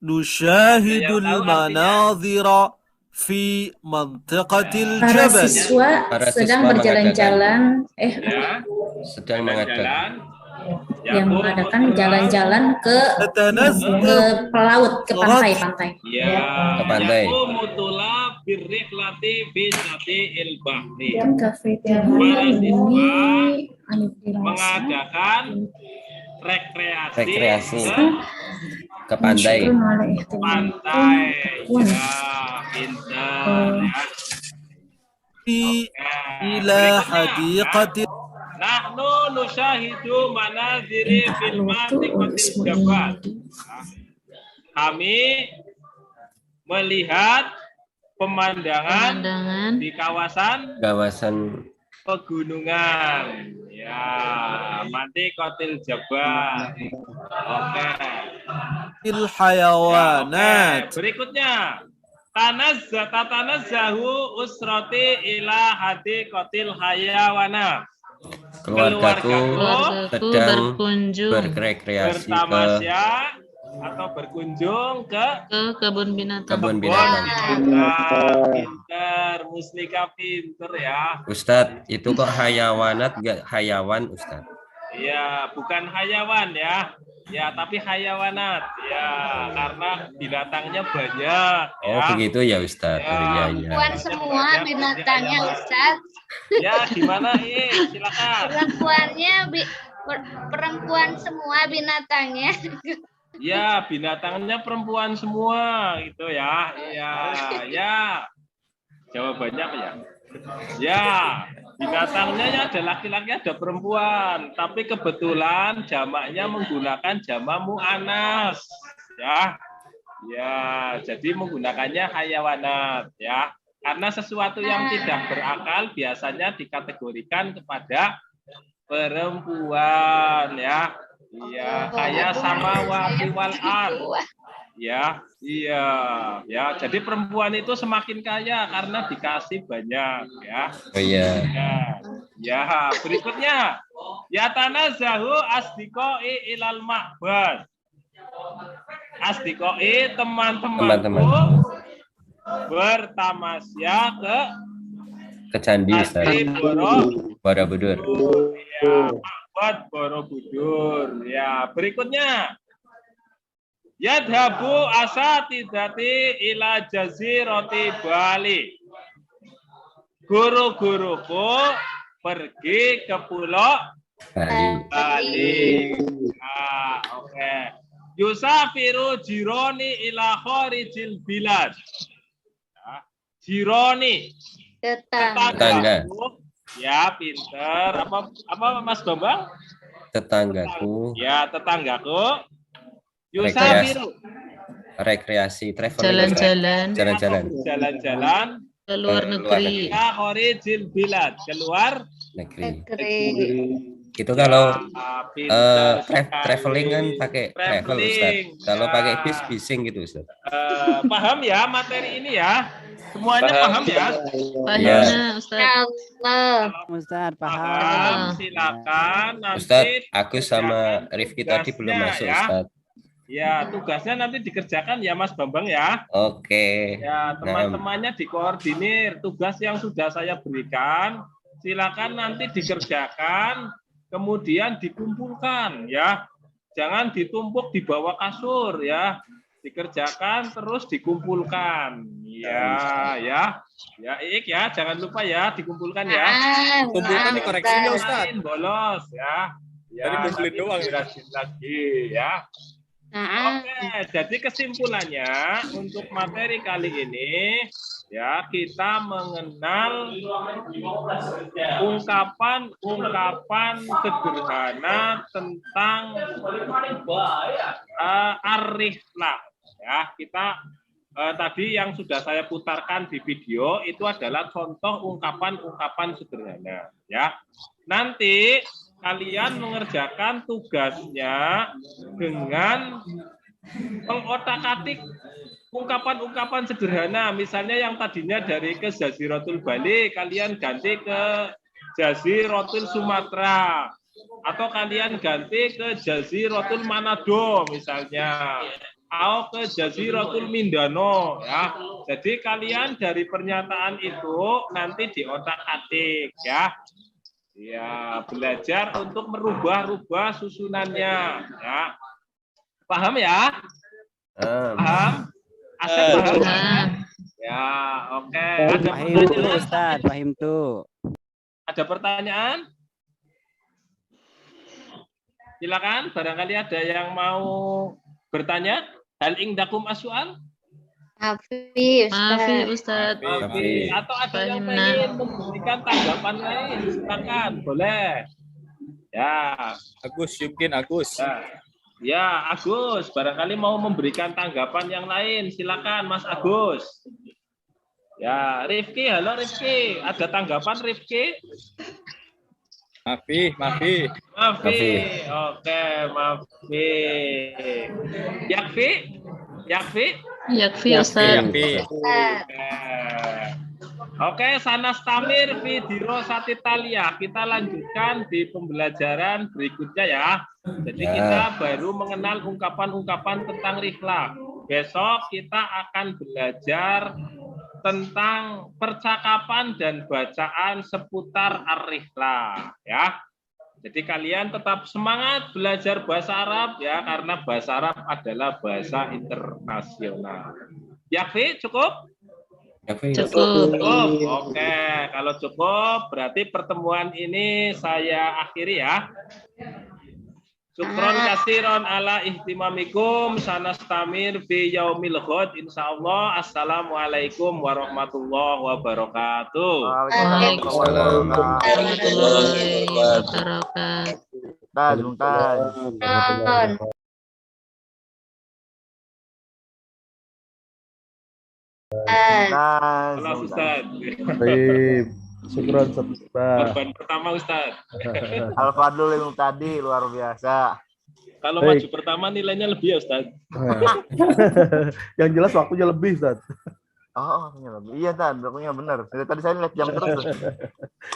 نشاهد المناظر في منطقة Para الجبل. siswa sedang berjalan-jalan, yang mengadakan jalan-jalan ke pelaut, ke pantai-pantai. Ya. Ke pantai. Yaqumu tulab birrihlati fi sati'il bahri. Dan kafeteria Para ini siswa mengadakan rekreasi ke pantai. Pantai. Ya, pintar ya. إلى حديقة. Nahnu nusyahidu manaziri fil mantiqatil jabal. Kami melihat pemandangan di kawasan pegunungan. Ya, mantiqatil jabal. Oke. Il hayawanat. Berikutnya. Tatanazzahu usrati ila hadiqatil hayawanat. Keluargaku sedang berrekreasi bertamasya atau berkunjung ke kebun binatang. Pinter, Muslika pinter ya. Ustadz, itu kok hayawanat gak hayawan, Ustadz? Iya, bukan hayawan ya. Ya, tapi hayawanat. Ya, karena binatangnya banyak. Oh, ya. begitu ya, Ustadz. Ya, Perempuan semua binatangnya, Ustadz. Ya, gimana ini? Silakan. Perempuan semua binatangnya. Ya, binatangnya perempuan semua gitu ya. Iya, ya. Jawabannya apa ya? Ya, binatangnya ya ada laki-laki ada perempuan, tapi kebetulan jamaknya menggunakan jamak muannas ya. Ya, jadi menggunakannya hayawanat ya. Karena sesuatu yang tidak berakal biasanya dikategorikan kepada perempuan ya. Iya, kayak sama wal ard. Ya, iya, ya. Jadi perempuan itu semakin kaya karena dikasih banyak, ya. Oh iya. Ya, berikutnya, yatanazahu asdiqoi ilal ma'bad. Asdiqoi teman-temanku bertamasya ke candi Borobudur. Ya, ma'bad Borobudur. Ya, berikutnya. Yadhabu asatidati ila jazirati Bali. Guru-guruku pergi ke pulau Bali. Nah, oke. Yusafiru jironi ila kharijil bilad. Jironi. Tetangga. Ya, pinter. Apa Mas Bambang? Tetanggaku. Ya, tetanggaku. Yusafiru. rekreasi, traveling. Jalan-jalan. Jalan-jalan. Jalan-jalan Ke luar negeri. Ila khorijil bilad, keluar Negeri. Negeri. Itu kalau pintar traveling kan pakai travel Ustaz. Kalau ya. pakai bis bising gitu Ustaz. Paham ya materi ini ya? Semuanya paham ya? Paham Ya. Ustaz. Ustaz, paham. Paham, silakan nanti Ustaz, Agus sama Rifki tadi belum tugasnya masuk ya. Ustaz. Ya, tugasnya nanti dikerjakan ya Mas Bambang ya. Oke. Ya, teman-temannya dikoordinir. Tugas yang sudah saya berikan, silakan nanti dikerjakan, kemudian dikumpulkan ya. Jangan ditumpuk di bawah kasur ya. Dikerjakan terus dikumpulkan. Ya, ya. Ya, Ik ya, jangan lupa ya dikumpulkan ya. Kumpulkan dikoreksinya Ustaz. Bolos ya. Ya, Tadi kumpulin nanti doang. dijelasin lagi ya. Oke, jadi kesimpulannya untuk materi kali ini ya kita mengenal ungkapan-ungkapan sederhana tentang ar-rihlah ya. Kita tadi yang sudah saya putarkan di video itu adalah contoh ungkapan-ungkapan sederhana ya. Nanti kalian mengerjakan tugasnya dengan mengotak-atik ungkapan-ungkapan sederhana. Misalnya yang tadinya dari ke Jaziratul Bali, kalian ganti ke Jaziratul Sumatera. Atau kalian ganti ke Jaziratul Manado misalnya. Atau ke Jaziratul Mindano. Ya. Jadi kalian dari pernyataan itu nanti diotak-atik ya. Ya, belajar untuk merubah-rubah susunannya. Ya. Paham ya? Paham? Asep paham? Ya, oke. Ada Pahim tuh pertanyaan? Ustaz, pahim tuh. Ada pertanyaan? Silakan, barangkali ada yang mau bertanya. Hal ingdakum as-su'al? Maafin Ustaz. Atau ada yang ingin memberikan tanggapan lain, silakan, boleh. Ya, Agus, mungkin Agus. Ya, Agus, barangkali mau memberikan tanggapan yang lain, silakan Mas Agus. Ya, Rifki, halo Rifki, ada tanggapan Rifki? Maafi. Oke, Maafi. Yakfi Ustaz. Oke, Sanas Tamir fi dirosati Talia. Kita lanjutkan di pembelajaran berikutnya ya. Jadi kita baru mengenal ungkapan-ungkapan tentang rihlah. Besok kita akan belajar tentang percakapan dan bacaan seputar ar-rihlah ya. Jadi kalian tetap semangat belajar bahasa Arab ya, karena bahasa Arab adalah bahasa internasional. Yakfi, cukup? Cukup. Oke, kalau cukup berarti pertemuan ini saya akhiri ya. Syukron kasiron ala ihtimamikum sanastamir fi yaumil ghad insyaallah. Assalamualaikum warahmatullahi wabarakatuh. Waalaikumsalam warahmatullahi wabarakatuh. Ustaz. Baik, syukron Ustaz. Korban pertama Ustaz. Al-Fadlul yang tadi luar biasa. Kalau maju pertama nilainya lebih ya Ustaz. Yang jelas waktunya lebih Ustaz. Oh, waktunya lebih. Iya Tan, waktunya benar. Dari tadi saya lihat jam terus.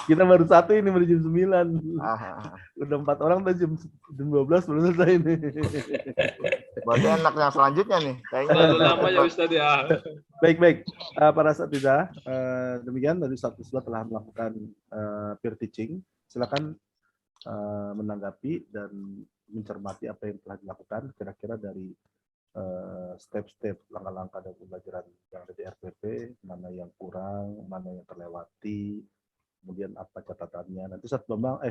Kita baru satu ini baru jam 9. Udah 4 orang tadi jam 12 belum selesai ini. Berarti enak yang selanjutnya nih. Terlalu lama ya Ustaz ya. Baik. Para asatidzah, demikian tadi Ustaz Islah telah melakukan peer teaching. Silakan menanggapi dan mencermati apa yang telah dilakukan kira-kira dari step-step langkah-langkah dan pembelajaran yang ada di RPP, mana yang kurang, mana yang terlewati, kemudian apa catatannya. Nanti Ustaz Bambang,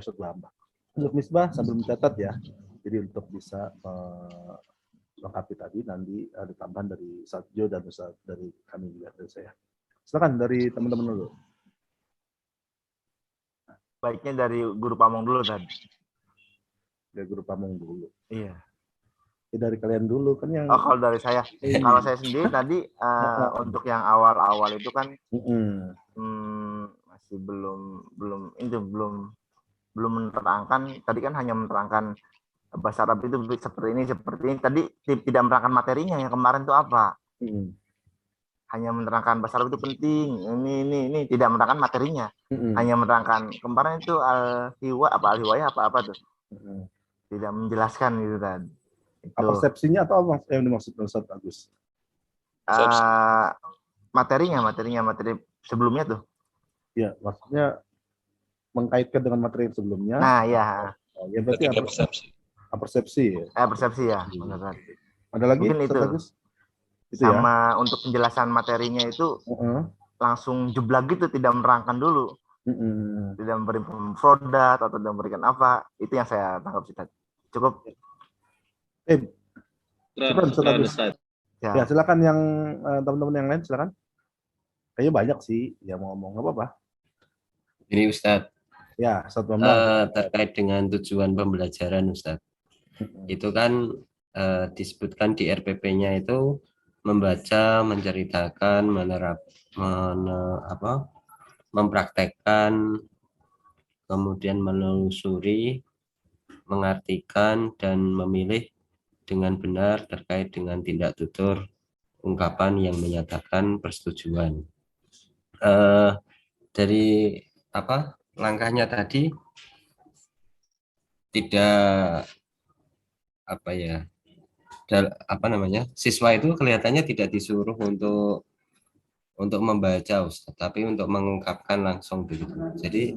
untuk Misbah sambil mencatat ya. Jadi untuk bisa lengkapi tadi, nanti ada tambahan dari Ustaz Jo dan Ustaz dari kami juga dari saya. Silakan dari teman-teman dulu. Baiknya dari Guru Pamong dulu tadi. Dari Guru Pamong dulu. Iya. dari kalian dulu kan yang. Oh, kalau dari saya, kalau saya sendiri tadi untuk yang awal-awal itu kan masih belum menerangkan. Tadi kan hanya menerangkan bahasa Arab itu seperti ini. Tadi tidak menerangkan materinya yang kemarin itu apa. Hanya menerangkan bahasa Arab itu penting. Ini tidak menerangkan materinya. Hanya menerangkan kemarin itu al-hiwayah apa tuh. Tidak menjelaskan gitu tadi. Persepsinya atau apa yang dimaksud Ustaz Agus? Materi sebelumnya tuh. Ya, maksudnya mengkaitkan dengan materi yang sebelumnya. Nah, ya. Ya berarti persepsi ya. Persepsi ya, benar. Ada lagi Ustaz Agus? Itu sama ya? Untuk penjelasan materinya itu langsung jeblak gitu, tidak menerangkan dulu. Tidak memberi produk atau tidak memberikan apa. Itu yang saya tangkap sih. Cukup. Ya, silakan yang teman-teman yang lain silakan. Kayaknya banyak sih yang mau ngomong, nggak apa-apa. Ini Ustadz. Ya, Ustadz terkait dengan tujuan pembelajaran Ustadz. Itu kan disebutkan di RPP-nya itu membaca, menceritakan, mempraktekkan, kemudian menelusuri, mengartikan dan memilih dengan benar terkait dengan tindak tutur ungkapan yang menyatakan persetujuan. Dari langkahnya tadi tidak siswa itu kelihatannya tidak disuruh untuk membaca Ustaz, tapi untuk mengungkapkan langsung begitu. Jadi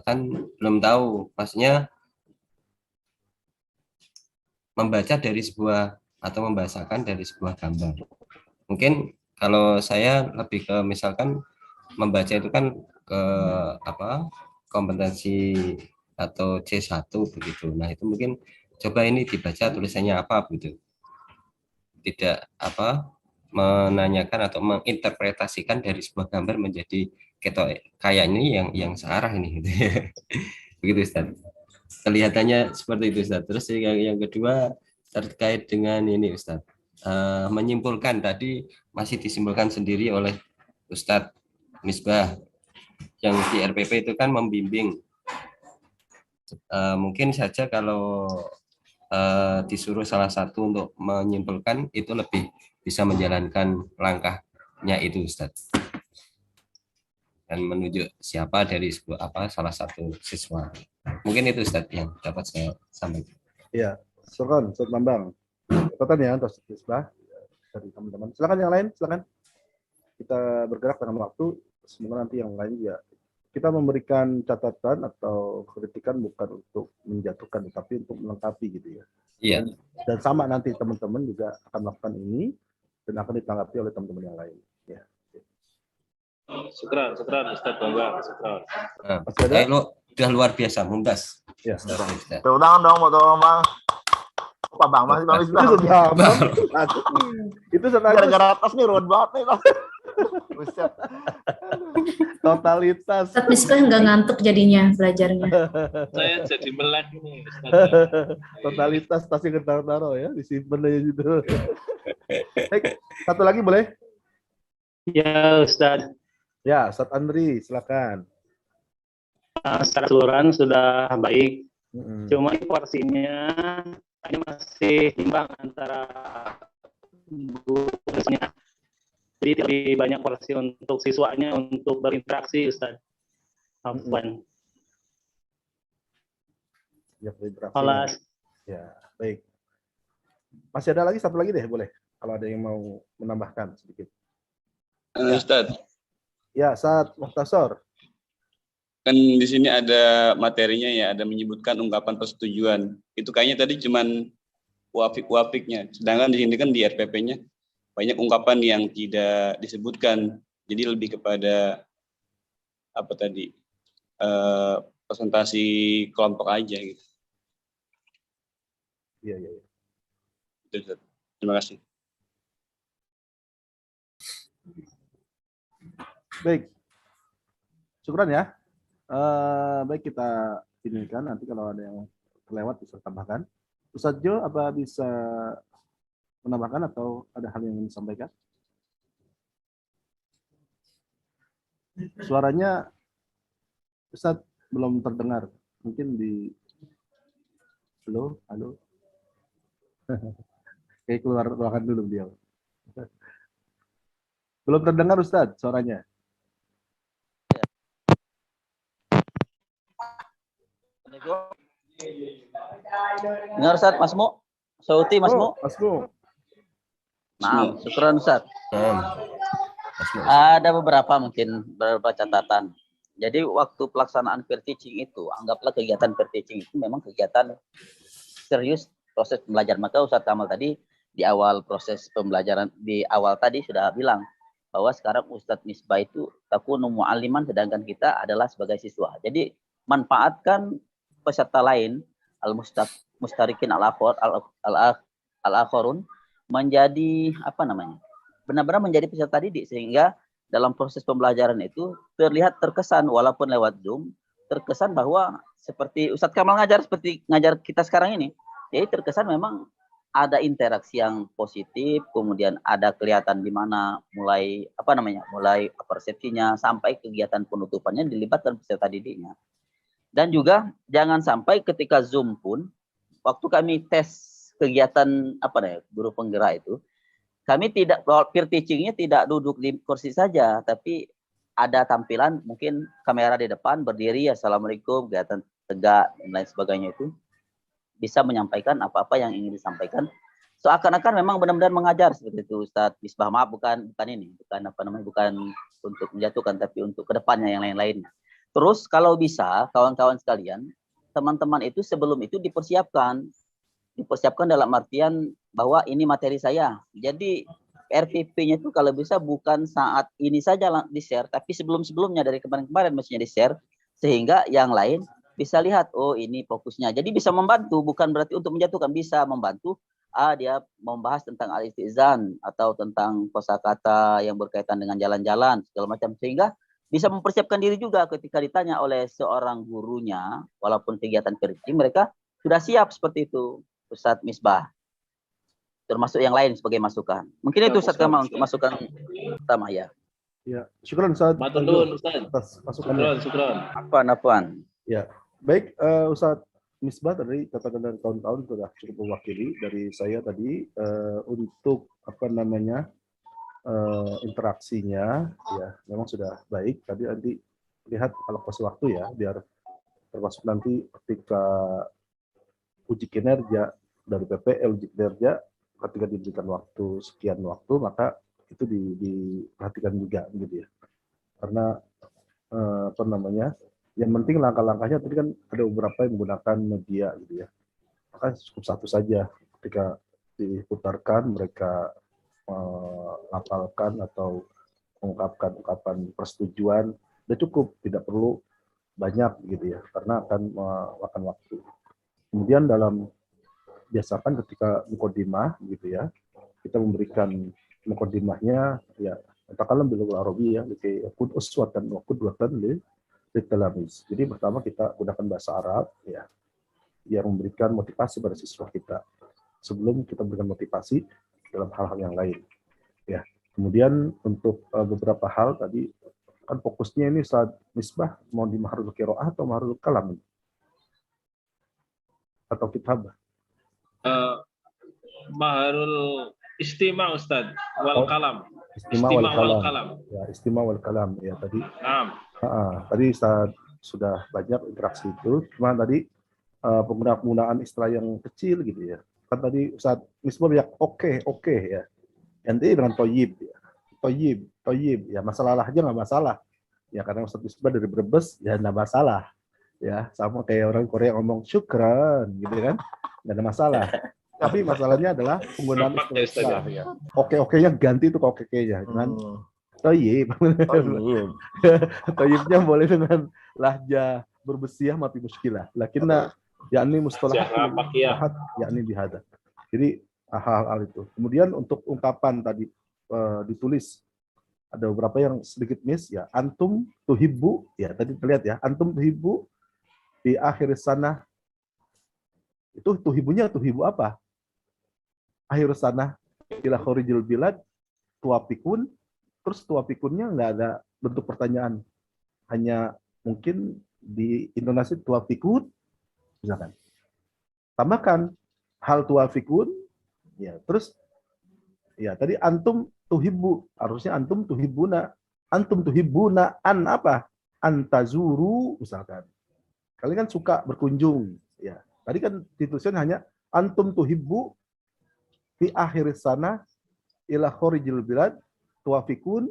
kan belum tahu maksudnya membaca dari sebuah atau membahasakan dari sebuah gambar. Mungkin kalau saya lebih ke misalkan membaca itu kan ke kompetensi atau C1 begitu. Nah, itu mungkin coba ini dibaca tulisannya apa begitu. Tidak menanyakan atau menginterpretasikan dari sebuah gambar menjadi kayak ini yang searah ini gitu. Begitu Ustaz. Kelihatannya seperti itu Ustaz. Terus yang kedua terkait dengan ini Ustaz. Menyimpulkan tadi masih disimpulkan sendiri oleh Ustadz Misbah yang di RPP itu kan membimbing. Mungkin saja kalau disuruh salah satu untuk menyimpulkan itu lebih bisa menjalankan langkahnya itu Ustadz. Dan menunjuk siapa dari salah satu siswa. Mungkin itu Ustadz yang dapat saya sampaikan. Iya, silakan Ustadz Bambang. Catatan ya untuk Misbah dari teman-teman. Silakan yang lain, silakan. Kita bergerak dengan waktu. Semoga nanti yang lain juga kita memberikan catatan atau kritikan bukan untuk menjatuhkan, tapi untuk melengkapi gitu ya. Iya. Dan sama nanti teman-teman juga akan melakukan ini dan akan ditanggapi oleh teman-teman yang lain. Ya. Syukran Ustaz Bambang. Masih ada? Udah luar biasa, mumtaz. Ya. Tepuk tangan dong buat Bang. Pak Bang masih Bang Misbah. Itu gara-gara atas nih ruwet banget nih Bang. Buset. Totalitas. Ustaz Misbah nggak ngantuk jadinya belajarnya. Saya jadi melek nih Ustaz. Totalitas tasnya ketaro-taro ya, disimpan aja gitu. Satu lagi boleh? Ya Ustaz. Ya, Ustaz Andri, silakan. Secara keseluruhan sudah baik. Cuma porsinya ini masih timbang antara gurunya. Jadi lebih banyak porsi untuk siswanya untuk berinteraksi, Ustaz. Afwan. Ya, berinteraksi. Alas. Ya, baik. Masih ada lagi satu lagi deh, boleh. Kalau ada yang mau menambahkan sedikit. Ustaz. Ya, Ustaz Mukhtasar. Kan di sini ada materinya ya, ada menyebutkan ungkapan persetujuan. Itu kayaknya tadi cuman wafik-wafiknya. Sedangkan di sini kan di RPP-nya banyak ungkapan yang tidak disebutkan. Jadi lebih kepada presentasi kelompok aja gitu. Iya. Itu, terima kasih. Baik. Syukran ya. Baik, kita inikan nanti kalau ada yang terlewat bisa tambahkan. Ustadz Jo, apa bisa menambahkan atau ada hal yang ingin disampaikan? Suaranya Ustadz belum terdengar. Mungkin di halo, halo. Kayak keluar ruangan dulu dia. Belum terdengar Ustadz suaranya. Dengar Ustaz, Mas Mu? Sauti Mas Mu? Mas Mu. Nah, syukuran Ustaz. Ada beberapa catatan. Jadi waktu pelaksanaan peer teaching itu, anggaplah kegiatan peer teaching itu memang kegiatan serius proses pembelajaran. Maka Ustaz Kamal tadi di awal proses pembelajaran, di awal tadi sudah bilang bahwa sekarang Ustadz Misbah itu takunu mu'alliman, sedangkan kita adalah sebagai siswa. Jadi manfaatkan peserta lain, al-mustarikin al-akhorun, menjadi apa namanya, benar-benar menjadi peserta didik, sehingga dalam proses pembelajaran itu terlihat terkesan walaupun lewat Zoom, terkesan bahwa seperti Ustadz Kamal ngajar seperti ngajar kita sekarang ini, jadi terkesan memang ada interaksi yang positif, kemudian ada kelihatan di mana mulai apa namanya, mulai persepsinya sampai kegiatan penutupannya dilibatkan peserta didiknya. Dan juga jangan sampai ketika Zoom pun, waktu kami tes kegiatan apa namanya, guru penggerak itu, kami tidak, peer teachingnya tidak duduk di kursi saja, tapi ada tampilan mungkin kamera di depan, berdiri, assalamualaikum, kelihatan tegak dan lain sebagainya, itu bisa menyampaikan apa-apa yang ingin disampaikan. Seakan-akan memang benar-benar mengajar seperti itu Ustadz Misbah. Maaf, bukan ini, bukan apa namanya, bukan untuk menjatuhkan, tapi untuk kedepannya yang lain-lainnya. Terus kalau bisa kawan-kawan sekalian, teman-teman itu sebelum itu dipersiapkan dalam artian bahwa ini materi saya. Jadi RPP-nya itu kalau bisa bukan saat ini saja di-share, tapi sebelum-sebelumnya dari kemarin-kemarin mestinya di-share, sehingga yang lain bisa lihat, oh ini fokusnya. Jadi bisa membantu, bukan berarti untuk menjatuhkan, bisa membantu. Dia membahas tentang al-istizan atau tentang kosakata yang berkaitan dengan jalan-jalan segala macam, sehingga bisa mempersiapkan diri juga ketika ditanya oleh seorang gurunya, walaupun kegiatan teaching mereka sudah siap seperti itu, Ustadz Misbah. Termasuk yang lain sebagai masukan. Mungkin itu Ustadz Kamal untuk masukan pertama ya. Ya, syukran Ustadz. Matur Ustadz. Masukannya. Syukran. Apaan? Ya, baik Ustadz Misbah tadi katakan dari tahun-tahun sudah cukup mewakili dari saya tadi untuk apa namanya interaksinya ya memang sudah baik. Tadi nanti lihat alokasi waktu ya biar termasuk nanti ketika uji kinerja dari PPL, uji kinerja ketika diberikan waktu sekian waktu, maka itu diperhatikan juga gitu ya. Karena apa namanya, yang penting langkah-langkahnya tadi kan ada beberapa yang menggunakan media gitu ya. Maka cukup satu saja ketika diputarkan mereka melafalkan atau mengungkapkan ungkapan persetujuan, sudah cukup, tidak perlu banyak gitu ya, karena akan memakan waktu. Kemudian biasakan ketika mukodimah gitu ya, kita memberikan mukodimahnya ya katakanlah bil Arabi ya, yakun uswatan wa qudwatan lil talamis. Jadi pertama kita gunakan bahasa Arab ya, yang memberikan motivasi pada siswa kita sebelum kita berikan motivasi dalam hal-hal yang lain ya. Kemudian untuk beberapa hal tadi kan fokusnya ini saat Misbah mau di mahrul qiraah atau mahrul kalam atau kitabah? Maharul istima Ustadz wal kalam. Istima wal kalam. Ya, istima wal kalam ya tadi. Tadi saat sudah banyak interaksi itu, cuma tadi penggunaan istilah yang kecil gitu ya. Kan tadi Ustadz Misbah ya oke ya. Nanti dengan toyib ya. Toyib ya, masalah aja nggak masalah. Ya karena Ustadz Misbah dari Brebes ya nggak masalah. Ya, sama kayak orang Korea ngomong syukran gitu kan. Nggak ada masalah. Tapi masalahnya adalah penggunaan istilah ya. Oke-nya ganti itu oke-nya dengan toyib. Toyibnya boleh dengan lahjah berbesiah mati muskilah. Lakinna yakni mustalah yakni bihada. Jadi hal-hal itu. Kemudian untuk ungkapan tadi ditulis ada beberapa yang sedikit miss ya. Antum tuhibbu ya tadi terlihat ya. Antum tuhibbu di akhir sana Itu tuhibunya tuhibu apa? Akhir sana ila khorijil bilad tuapikun, terus tuapikunnya nggak ada bentuk pertanyaan, hanya mungkin di intonasi tuapikun misalkan. Tambahkan hal tuafikun, ya terus ya tadi antum tuhibbu, harusnya antum tuhibbuna an apa? Antazuru misalkan. Kalian kan suka berkunjung, ya. Tadi kan dituliskan hanya antum tuhibbu fi akhir sana ila khorijil bilad tuafikun.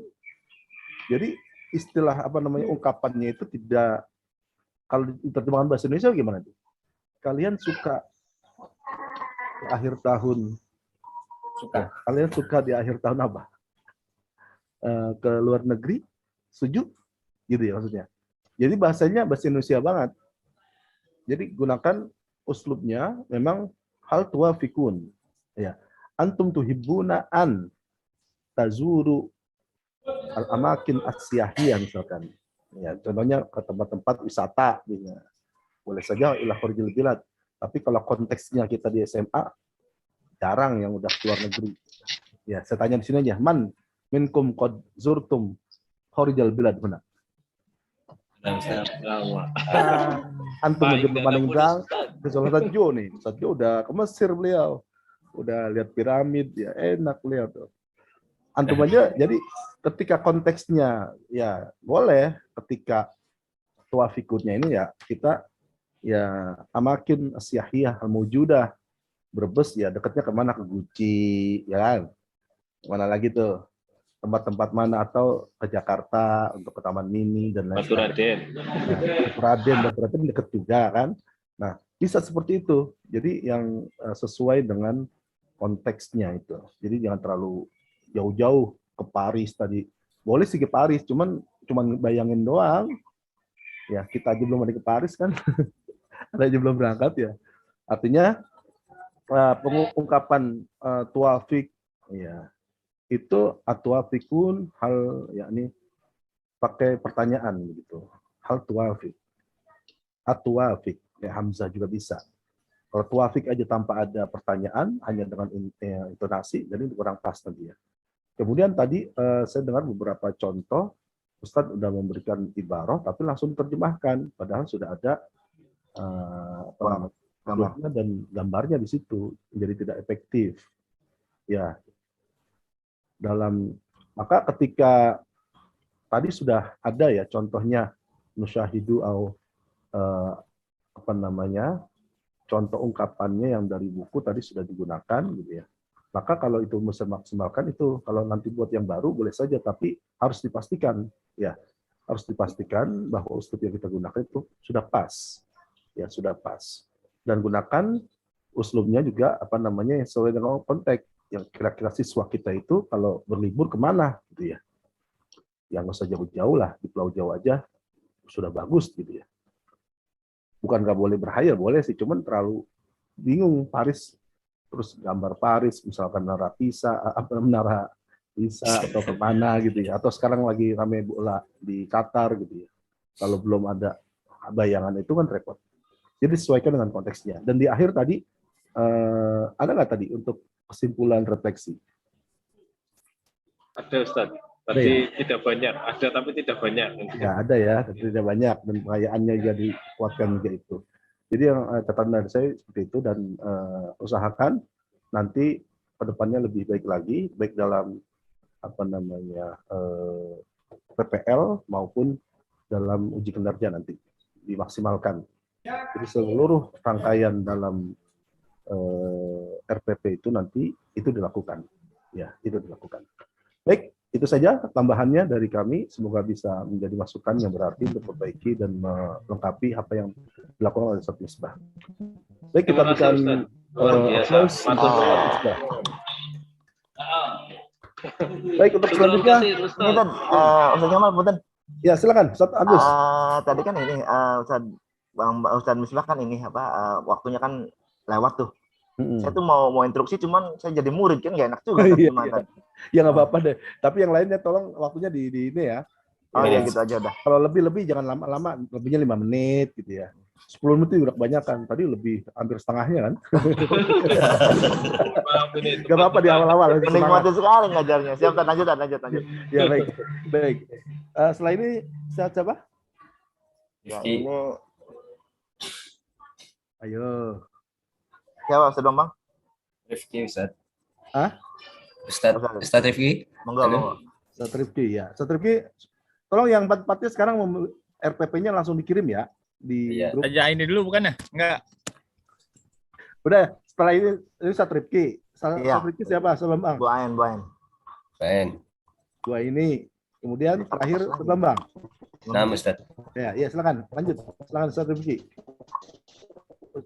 Jadi istilah apa namanya ungkapannya itu tidak, kalau diterjemahkan bahasa Indonesia gimana tuh? Kalian suka di akhir tahun, kalian suka di akhir tahun apa? Ke luar negeri, setuju? Gitu ya maksudnya. Jadi bahasanya bahasa Indonesia banget. Jadi gunakan uslubnya memang hal tuafikun. Ya. Antum tuhibbuna an tazuru al-amakin as-siyahiyah misalkan. Ya, contohnya ke tempat-tempat wisata gitu. Boleh saja ila khorijil bilad. Tapi kalau konteksnya kita di SMA jarang yang udah keluar negeri. Ya, saya tanya di sini aja, man minkum qad zurtum khorijal bilad mana? Antum aja belum pandang ke Ustaz Jo nih. Ustaz Jo udah ke Mesir beliau. Udah lihat piramid, ya enak lihat tuh. Antum aja, jadi ketika konteksnya ya boleh, ketika tuafikutnya ini ya kita ya amakin asyahiyah al-mawjudah, Brebes ya dekatnya kemana, ke Guci ya kan, mana lagi tuh tempat-tempat mana, atau ke Jakarta untuk ke Taman Mini dan lain Baturaden. Baturaden dekat juga kan. Nah bisa seperti itu, jadi yang sesuai dengan konteksnya itu. Jadi jangan terlalu jauh-jauh ke Paris tadi. Boleh sih ke Paris, cuman bayangin doang. Ya kita aja belum ada ke Paris kan. Ada aja belum berangkat ya. Artinya pengungkapan tuafik ya itu atuafikun hal yakni pakai pertanyaan gitu. Hal tuafik. Atuafik ya hamzah juga bisa. Kalau tuafik aja tanpa ada pertanyaan, hanya dengan intonasi, jadi kurang pas tadi ya. Kemudian tadi saya dengar beberapa contoh, Ustadz udah memberikan ibarah, tapi langsung diterjemahkan, padahal sudah ada gambarnya dan gambarnya di situ, menjadi tidak efektif. Ya, maka ketika tadi sudah ada ya contohnya nusyahidu atau contoh ungkapannya yang dari buku tadi sudah digunakan gitu ya. Maka kalau itu bisa maksimalkan itu, kalau nanti buat yang baru boleh saja, tapi harus dipastikan ya, harus dipastikan bahwa uslub yang kita gunakan itu sudah pas. Ya, sudah pas. Dan gunakan uslubnya juga yang sesuai dengan konteks yang kira-kira siswa kita itu kalau berlibur kemana gitu ya. Yang nggak usah jauh-jauh lah, di Pulau Jawa aja sudah bagus gitu ya. Bukan nggak boleh berhayal, boleh sih, cuman terlalu bingung Paris, terus gambar Paris, misalkan Menara Pisa atau kemana gitu ya, atau sekarang lagi rame bola di Qatar gitu ya. Kalau belum ada bayangan itu kan repot. Jadi sesuaikan dengan konteksnya. Dan di akhir tadi ada nggak tadi untuk kesimpulan refleksi? Ada Ustaz. Tadi tidak banyak, ada tapi tidak banyak. Ya ada ya, tidak banyak, dan pengayaannya juga dikuatkan juga itu. Jadi yang catatan dari saya seperti itu, dan usahakan nanti ke depannya lebih baik lagi, baik dalam PPL maupun dalam uji kinerja nanti dimaksimalkan. Jadi seluruh rangkaian dalam RPP itu nanti itu dilakukan, ya itu dilakukan. Baik. Itu saja tambahannya dari kami. Semoga bisa menjadi masukan yang berarti untuk perbaiki dan melengkapi apa yang dilakukan oleh Ustaz Misbah. Baik, kita berikan applause. Baik, untuk selanjutnya, Ustaz Jamal, punten. Ya, silakan Ustaz Agus. Tadi kan ini Ustaz Misbah kan ini waktunya kan lewat tuh. Saya tuh mau instruksi, cuman saya jadi murid kan nggak enak juga. Ya nggak apa-apa deh. Tapi yang lainnya tolong waktunya di ini ya. Oh iya gitu aja udah. Kalau lebih jangan lama-lama, lebihnya 5 menit gitu ya. 10 menit udah kebanyakan. Tadi lebih hampir setengahnya kan. Gak apa-apa di awal-awal. Menikmati sekali ngajarnya. Siap, lanjut. Ya baik. Setelah ini siapa? Ya, ini ayo. Siapa Ustaz Bambang? Rifki Ustaz. Hah? Ustaz Rifki. Monggo. Ustaz Rifki ya. Ustaz Rifki, tolong yang 4-4-nya sekarang RPP-nya langsung dikirim ya di grup. Aja ini dulu bukan ya? Enggak. Udah, setelah ini Ustaz Rifki. Ustaz Iya. Rifki siapa? Ustaz Bambang. Bu Ain. Dua ini. Kemudian terakhir Ustaz Bambang. Nah, Ustaz. Ya, silakan. Lanjut. Silakan Ustaz Rifki.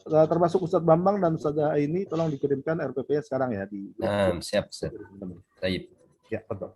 Termasuk Ustaz Bambang dan Ustaz ini tolong dikirimkan RPP-nya sekarang ya di. Nah, siap Ustaz. Baik. Ya, betul.